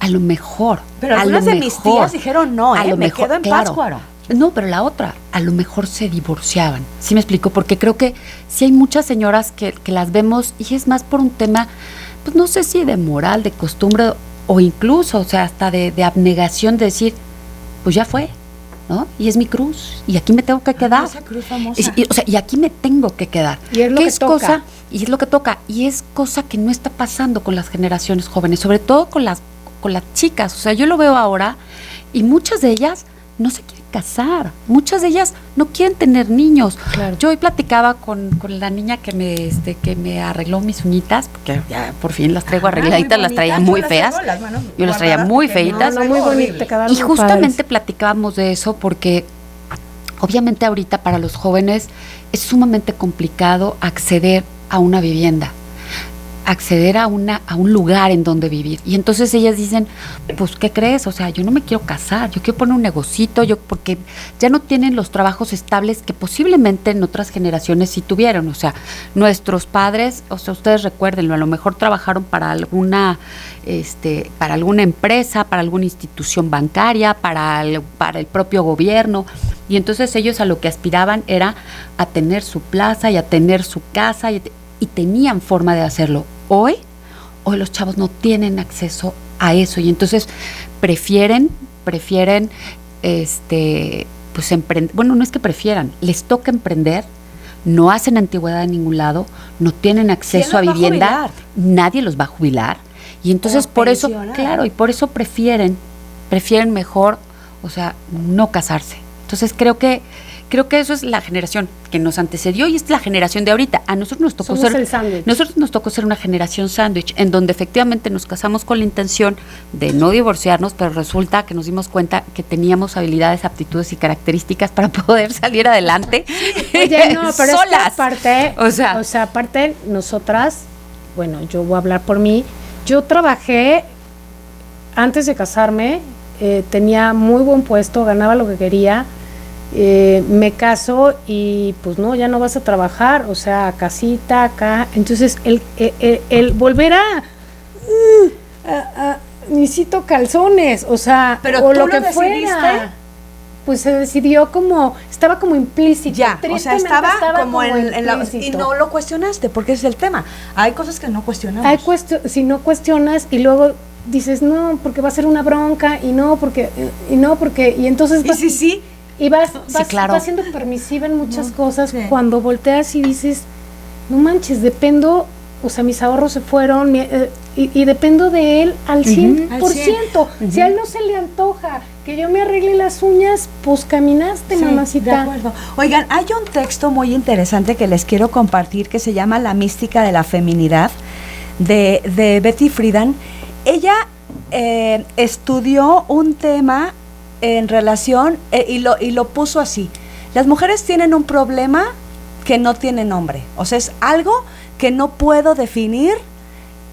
a lo mejor. Pero algunas de mis tías dijeron no, me quedo en Pátzcuaro. No, pero la otra, a lo mejor se divorciaban. ¿Sí me explico? Porque creo que sí hay muchas señoras que las vemos, y es más por un tema, pues no sé si de moral, de costumbre, o incluso, o sea, hasta de abnegación, de decir, pues ya fue, ¿no? Y es mi cruz, y aquí me tengo que quedar. Esa cruz famosa. Y aquí me tengo que quedar. Y es lo que toca. Y es lo que toca, y es cosa que no está pasando con las generaciones jóvenes, sobre todo con las chicas. O sea, yo lo veo ahora, y muchas de ellas no se quieren casar. Muchas de ellas no quieren tener niños. Claro. Yo hoy platicaba con la niña que me arregló mis uñitas, porque ya por fin las traigo arregladitas, las traía muy feas. Yo las traía muy feitas. No, muy bonito, quedaron Y muy justamente padres. platicábamos de eso porque obviamente ahorita para los jóvenes es sumamente complicado acceder a una vivienda, acceder a un lugar en donde vivir. Y entonces ellas dicen, pues, ¿qué crees? O sea, yo no me quiero casar, yo quiero poner un negocito, porque ya no tienen los trabajos estables que posiblemente en otras generaciones sí tuvieron. O sea, nuestros padres, o sea, ustedes recuérdenlo, a lo mejor trabajaron para alguna empresa, para alguna institución bancaria, para el propio gobierno. Y entonces ellos a lo que aspiraban era a tener su plaza y a tener su casa y tenían forma de hacerlo. Hoy los chavos no tienen acceso a eso y entonces prefieren pues emprender. Bueno, no es que prefieran, les toca emprender, no hacen antigüedad en ningún lado, no tienen acceso a vivienda, nadie los va a jubilar y entonces por eso, claro, y por eso prefieren mejor, o sea, no casarse. Entonces creo que eso es la generación que nos antecedió y es la generación de ahorita. A nosotros nos tocó ser una generación sándwich, en donde efectivamente nos casamos con la intención de no divorciarnos, pero resulta que nos dimos cuenta que teníamos habilidades, aptitudes y características para poder salir adelante. Oye, no, pero solas. Es que aparte, o sea, aparte nosotras, bueno, yo voy a hablar por mí, yo trabajé antes de casarme, tenía muy buen puesto, ganaba lo que quería. Me caso y pues no, ya no vas a trabajar, o sea, casita, acá. Entonces el volver a necesito calzones, o sea, pero o tú lo que decidiste, fuera, pues se decidió como, estaba como implícito. Ya, o sea, estaba como en la, y implícito. no lo cuestionaste, porque ese es el tema. Hay cosas que no cuestionamos. Si no cuestionas y luego dices, no, porque va a ser una bronca, y entonces Sí. y vas claro. siendo permisiva en muchas cosas, cuando volteas y dices, no manches, dependo, o sea, mis ahorros se fueron, y dependo de él al 100%. Si a él no se le antoja que yo me arregle las uñas, pues caminaste, mamacita. De acuerdo. Oigan, hay un texto muy interesante que les quiero compartir que se llama La mística de la feminidad, de Betty Friedan. Ella estudió un tema en relación, y lo puso así: las mujeres tienen un problema que no tiene nombre, o sea, es algo que no puedo definir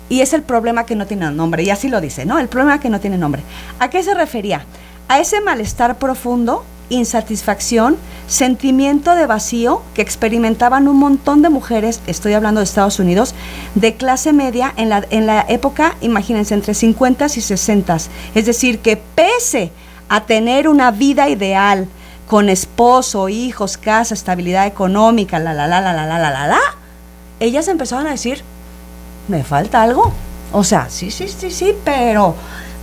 y es el problema que no tiene nombre, y así lo dice, ¿no? El problema que no tiene nombre. ¿A qué se refería? A ese malestar profundo, insatisfacción, sentimiento de vacío que experimentaban un montón de mujeres, estoy hablando de Estados Unidos, de clase media en la época, imagínense, entre 50s y 60s, es decir, que pese a tener una vida ideal con esposo, hijos, casa, estabilidad económica, ellas empezaron a decir, me falta algo. O sea, sí, pero,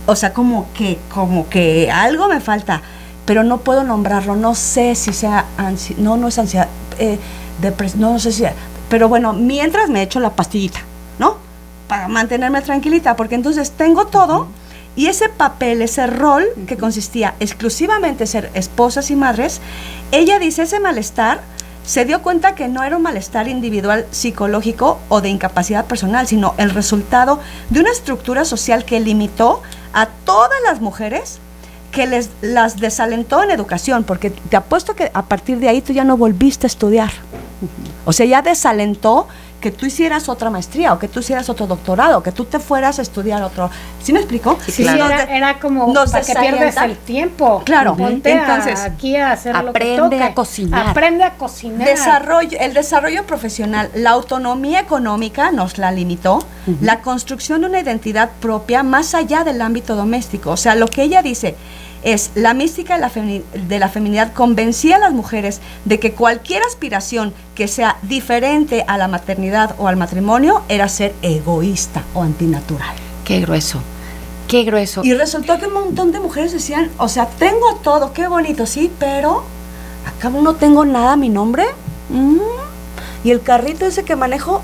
o sea, como que algo me falta, pero no puedo nombrarlo, no sé si sea no es ansiedad, depresión, no sé si, pero bueno, mientras me echo la pastillita, ¿no? Para mantenerme tranquilita, porque entonces tengo todo. Y ese papel, ese rol que consistía exclusivamente en ser esposas y madres, ella dice, ese malestar se dio cuenta que no era un malestar individual psicológico o de incapacidad personal, sino el resultado de una estructura social que limitó a todas las mujeres, que las desalentó en educación, porque te apuesto que a partir de ahí tú ya no volviste a estudiar. O sea, ya desalentó que tú hicieras otra maestría o que tú hicieras otro doctorado, que tú te fueras a estudiar otro. ¿Sí me explico? Sí, claro. Era como para que pierdas el tiempo. Claro. Ponte entonces, aquí a hacer lo que toca. Aprende a cocinar. Aprende a cocinar. El desarrollo profesional, la autonomía económica nos la limitó, la construcción de una identidad propia más allá del ámbito doméstico. O sea, lo que ella dice es, la mística de la feminidad convencía a las mujeres de que cualquier aspiración que sea diferente a la maternidad o al matrimonio era ser egoísta o antinatural. Qué grueso, qué grueso. Y resultó que un montón de mujeres decían, o sea, tengo todo, qué bonito, sí, pero acá no tengo nada a mi nombre. Y el carrito ese que manejo,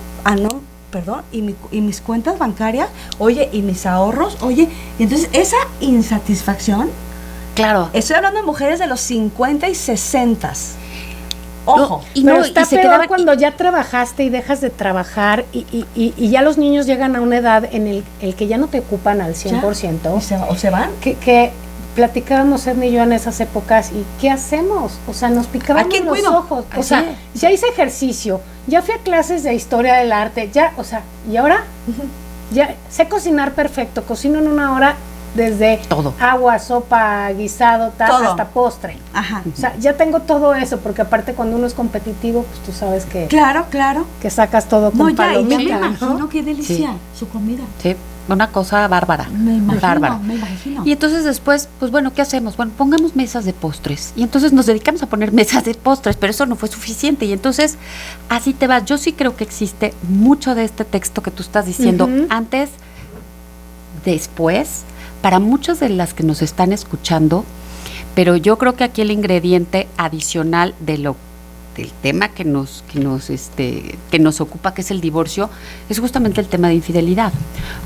perdón, y mis cuentas bancarias, oye, y mis ahorros, oye, y entonces esa insatisfacción Claro. Estoy hablando de mujeres de los 50 y 60. Ojo. Pero está peor cuando ya trabajaste y dejas de trabajar y ya los niños llegan a una edad en el que ya no te ocupan al 100%. ¿O se van? Que platicábamos Edna y yo en esas épocas, ¿y qué hacemos? O sea, nos picaban los ojos. O sea, ya hice ejercicio, ya fui a clases de historia del arte, ya, o sea, ¿y ahora? Ya sé cocinar perfecto, cocino en 1 hora desde todo. Agua, sopa, guisado, hasta postre. Ajá. O sea, ya tengo todo eso, porque aparte cuando uno es competitivo, pues tú sabes que... Claro. Que sacas todo con palomita. Me imagino qué delicia su comida. Sí, una cosa bárbara. Me imagino. Y entonces después, pues bueno, ¿qué hacemos? Bueno, pongamos mesas de postres. Y entonces nos dedicamos a poner mesas de postres, pero eso no fue suficiente. Y entonces, así te vas. Yo sí creo que existe mucho de este texto que tú estás diciendo antes, después, para muchas de las que nos están escuchando, pero yo creo que aquí el ingrediente adicional del tema que nos ocupa, que es el divorcio, es justamente el tema de infidelidad.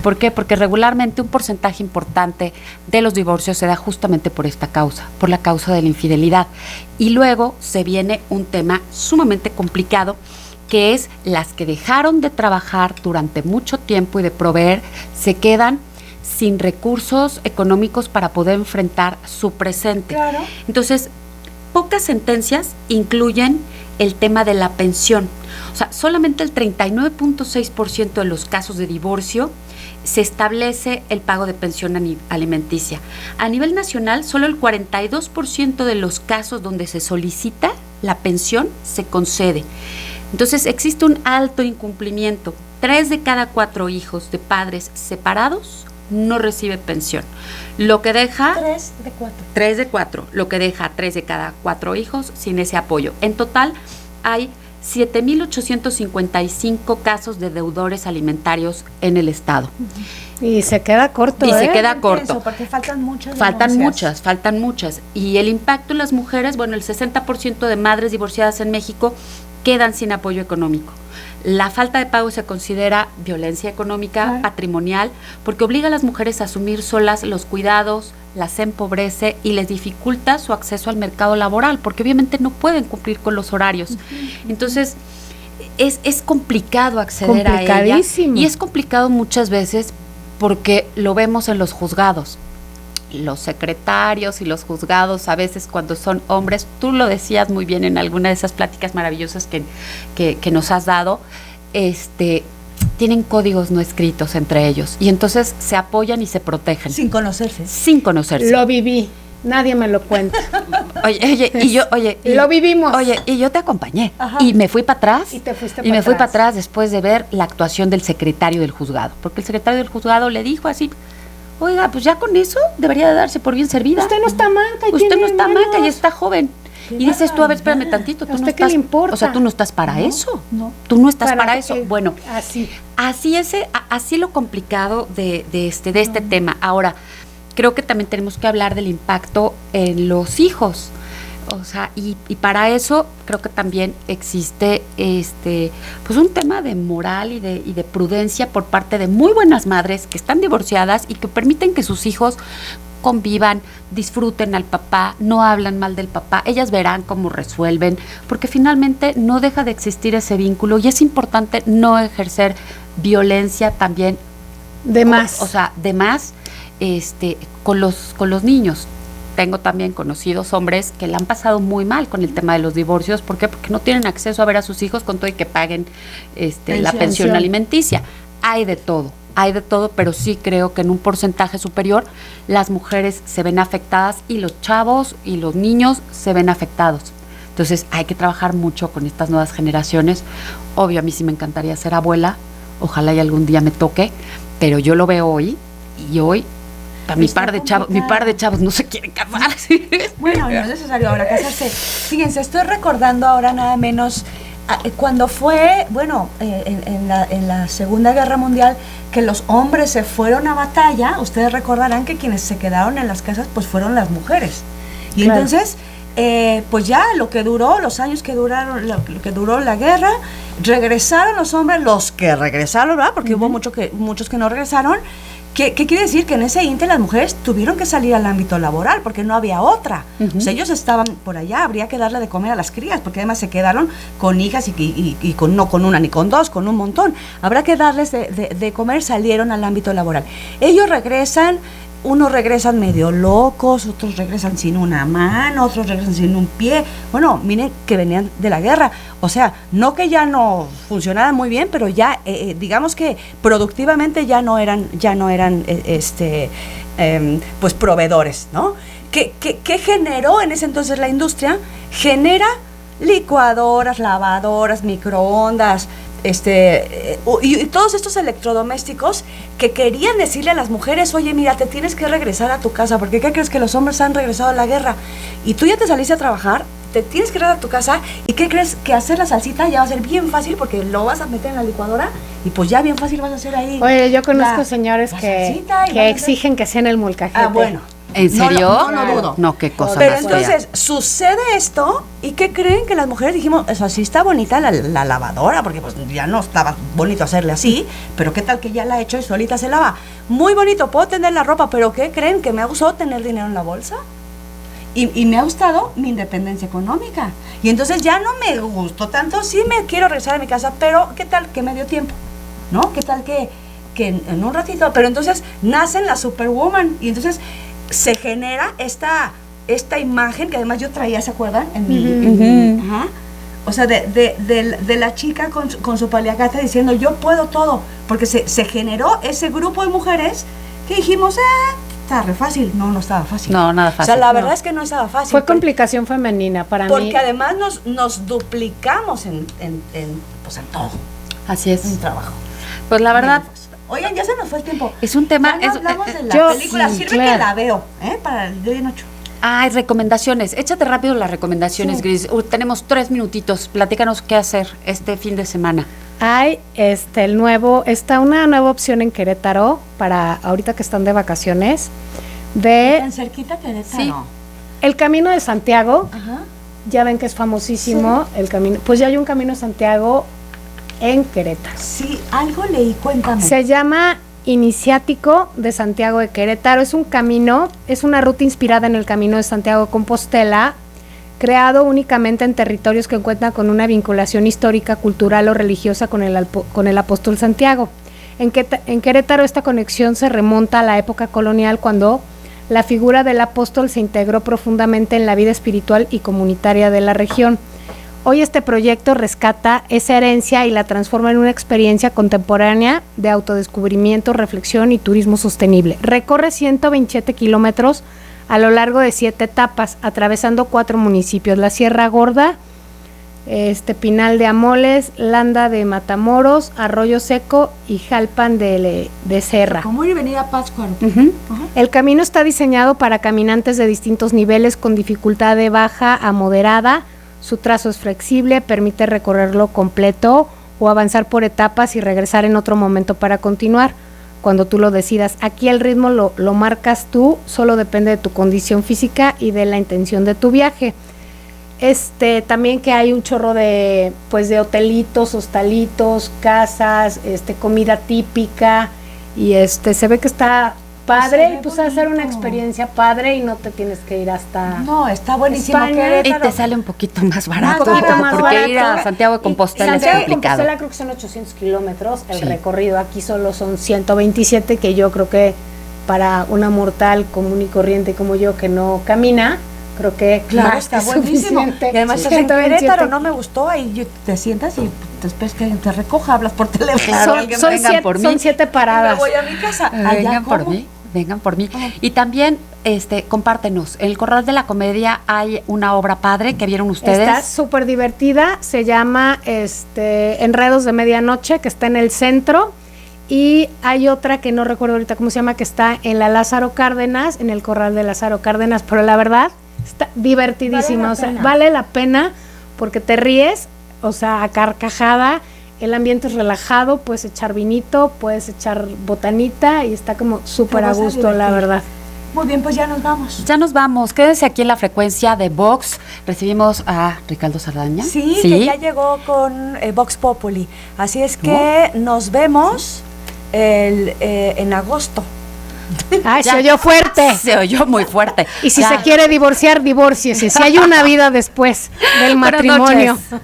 ¿Por qué? Porque regularmente un porcentaje importante de los divorcios se da justamente por esta causa, por la causa de la infidelidad. Y luego se viene un tema sumamente complicado, que es las que dejaron de trabajar durante mucho tiempo y de proveer, se quedan sin recursos económicos para poder enfrentar su presente. Claro. Entonces, pocas sentencias incluyen el tema de la pensión. O sea, solamente el 39.6% de los casos de divorcio se establece el pago de pensión alimenticia. A nivel nacional, solo el 42% de los casos donde se solicita la pensión se concede. Entonces, existe un alto incumplimiento. 3 de cada 4 hijos de padres separados no recibe pensión, lo que deja 3 de 4, lo que deja 3 de cada 4 hijos sin ese apoyo. En total hay 7,855 casos de deudores alimentarios en el estado. Y se queda corto. Se queda corto. Porque faltan muchas. Faltan muchas. Y el impacto en las mujeres, bueno, el 60% de madres divorciadas en México quedan sin apoyo económico. La falta de pago se considera violencia económica, patrimonial, porque obliga a las mujeres a asumir solas los cuidados, las empobrece y les dificulta su acceso al mercado laboral, porque obviamente no pueden cumplir con los horarios. Entonces, es complicado acceder a ella. Y es complicado muchas veces porque lo vemos en los juzgados. Los secretarios y los juzgados, a veces cuando son hombres, tú lo decías muy bien en alguna de esas pláticas maravillosas que nos has dado, tienen códigos no escritos entre ellos y entonces se apoyan y se protegen. Sin conocerse. Lo viví, nadie me lo cuenta. Lo vivimos. Oye, y yo te acompañé. Ajá. Y me fui para atrás. Y te fuiste y me fui para atrás después de ver la actuación del secretario del juzgado, porque el secretario del juzgado le dijo así: oiga, pues ya con eso debería de darse por bien servida. Usted no está manca. Usted no está manca y está joven. Y dices tú, a ver, espérame tantito, tú no estás, ¿qué le importa? O sea, tú no estás para eso. No. Tú no estás para eso. Bueno, así lo complicado de este tema. Ahora, creo que también tenemos que hablar del impacto en los hijos. O sea, y para eso creo que también existe pues un tema de moral y de prudencia por parte de muy buenas madres que están divorciadas y que permiten que sus hijos convivan, disfruten al papá, no hablan mal del papá, ellas verán cómo resuelven, porque finalmente no deja de existir ese vínculo y es importante no ejercer violencia también de más. Con los niños. Tengo también conocidos hombres que la han pasado muy mal con el tema de los divorcios. ¿Por qué? Porque no tienen acceso a ver a sus hijos con todo y que paguen la pensión alimenticia. Hay de todo, pero sí creo que en un porcentaje superior las mujeres se ven afectadas y los chavos y los niños se ven afectados. Entonces hay que trabajar mucho con estas nuevas generaciones. Obvio, a mí sí me encantaría ser abuela, ojalá y algún día me toque, pero yo lo veo hoy y hoy mi par de chavos no se quieren casar. Bueno, no es necesario ahora casarse. Fíjense, estoy recordando ahora nada menos cuando fue, en la Segunda Guerra Mundial, que los hombres se fueron a batalla. Ustedes recordarán que quienes se quedaron en las casas pues fueron las mujeres. Y claro. Entonces, pues ya los años que duraron, lo que duró la guerra, regresaron los hombres, los que regresaron, ¿verdad? Porque hubo muchos que no regresaron. ¿Qué quiere decir? Que en ese inter las mujeres tuvieron que salir al ámbito laboral porque no había otra. O sea, ellos estaban por allá, habría que darle de comer a las crías, porque además se quedaron con hijas y con, no con una ni con dos, con un montón. Habrá que darles de comer, salieron al ámbito laboral. Ellos regresan, unos regresan medio locos, otros regresan sin una mano, otros regresan sin un pie. Bueno, miren que venían de la guerra. O sea, no que ya no funcionaban muy bien, pero ya, digamos que productivamente ya no eran pues proveedores, ¿no? ¿Qué generó en ese entonces la industria? Genera licuadoras, lavadoras, microondas, y todos estos electrodomésticos que querían decirle a las mujeres, oye, mira, te tienes que regresar a tu casa, porque ¿qué crees? Que los hombres han regresado a la guerra y tú ya te saliste a trabajar, te tienes que regresar a tu casa, y ¿qué crees? Que hacer la salsita ya va a ser bien fácil porque lo vas a meter en la licuadora y pues ya bien fácil vas a hacer ahí. Oye, yo conozco señores que exigen que sea en el molcajete. Ah, bueno. ¿En serio? No dudo. No, qué cosa Pero más entonces sucede esto, ¿y qué creen? Que las mujeres dijimos, eso sí está bonita la lavadora, porque pues ya no estaba bonito hacerle así, pero qué tal que ya la he hecho y solita se lava. Muy bonito, puedo tener la ropa, pero ¿qué creen? Que me ha gustado tener dinero en la bolsa. Y me ha gustado mi independencia económica. Y entonces ya no me gustó tanto, sí me quiero regresar a mi casa, pero ¿qué tal que me dio tiempo? ¿No? ¿Qué tal que en un ratito? Pero entonces nacen la Superwoman, y entonces se genera esta imagen que además yo traía, ¿se acuerdan? En mi, ajá. O sea, de la chica con su paliacate diciendo, yo puedo todo, porque se generó ese grupo de mujeres que dijimos, está re fácil. No estaba fácil. No, nada fácil. O sea, la verdad es que no estaba fácil. Fue complicación femenina para mí. Porque además nos duplicamos en todo. Así es. En trabajo. Pues la verdad... Oigan, ya se nos fue el tiempo. Es un tema... Ya no hablamos de la película. Sí, Sirve claro. que la veo, para el día de noche. Ay, recomendaciones. Échate rápido las recomendaciones, Sí. Gris. Tenemos 3 minutitos. Platícanos qué hacer este fin de semana. Hay está una nueva opción en Querétaro para ahorita que están de vacaciones Tan cerquita Querétaro. Sí. el Camino de Santiago. Ajá. Ya ven que es famosísimo el camino. Pues ya hay un Camino de Santiago en Querétaro. Sí, algo leí, cuéntame. Se llama Iniciático de Santiago de Querétaro. Es un camino, es una ruta inspirada en el Camino de Santiago de Compostela, creado únicamente en territorios que cuentan con una vinculación histórica, cultural o religiosa con el apóstol Santiago. En Querétaro esta conexión se remonta a la época colonial, cuando la figura del apóstol se integró profundamente en la vida espiritual y comunitaria de la región. Hoy este proyecto rescata esa herencia y la transforma en una experiencia contemporánea de autodescubrimiento, reflexión y turismo sostenible. Recorre 127 kilómetros a lo largo de 7 etapas, atravesando 4 municipios: la Sierra Gorda, Pinal de Amoles, Landa de Matamoros, Arroyo Seco y Jalpan de Serra. ¿Cómo ir y venir a Pátzcuaro? El camino está diseñado para caminantes de distintos niveles, con dificultad de baja a moderada. Su trazo es flexible, permite recorrerlo completo o avanzar por etapas y regresar en otro momento para continuar, cuando tú lo decidas. Aquí el ritmo lo marcas tú, solo depende de tu condición física y de la intención de tu viaje. También que hay un chorro de hotelitos, hostalitos, casas, comida típica, y se ve que está padre, y pues va a ser una experiencia padre y no te tienes que ir hasta... No, está buenísimo. España. Y te sale un poquito más barato. Un poquito más porque ir a barato. Santiago de Compostela es Santiago de complicado. Compostela creo que son 800 kilómetros el Sí. recorrido. Aquí solo son 127, que yo creo que para una mortal común y corriente como yo, que no camina, creo que Claro, más está que buenísimo. suficiente. Y además Sí. estás en 127. Querétaro, no me gustó, ahí te sientas y te esperas que alguien te recoja, hablas por teléfono. Claro, Son, alguien son vengan siete, por mí. son 7 Y paradas. me voy a mi casa. Allá, Vengan por ¿cómo? mí. Vengan por mí. Y también, compártenos, en el Corral de la Comedia hay una obra padre que vieron ustedes. Está súper divertida, se llama Enredos de Medianoche, que está en el centro, y hay otra que no recuerdo ahorita cómo se llama, que está en la Lázaro Cárdenas, en el Corral de Lázaro Cárdenas, pero la verdad está divertidísima, vale la pena porque te ríes, a carcajada. El ambiente es relajado, puedes echar vinito, puedes echar botanita y está como súper Te a vas a gusto, divertir. la verdad. Muy bien, pues ya nos vamos. Ya nos vamos. Quédense aquí en la frecuencia de Vox. Recibimos a Ricardo Sardaña. Sí, que ya llegó con Vox Populi. Así es que nos vemos en agosto. Ay, se oyó fuerte. Se oyó muy fuerte. Y si Ya. se quiere divorciar, divórciese. Si hay una vida después del Buenas matrimonio. noches.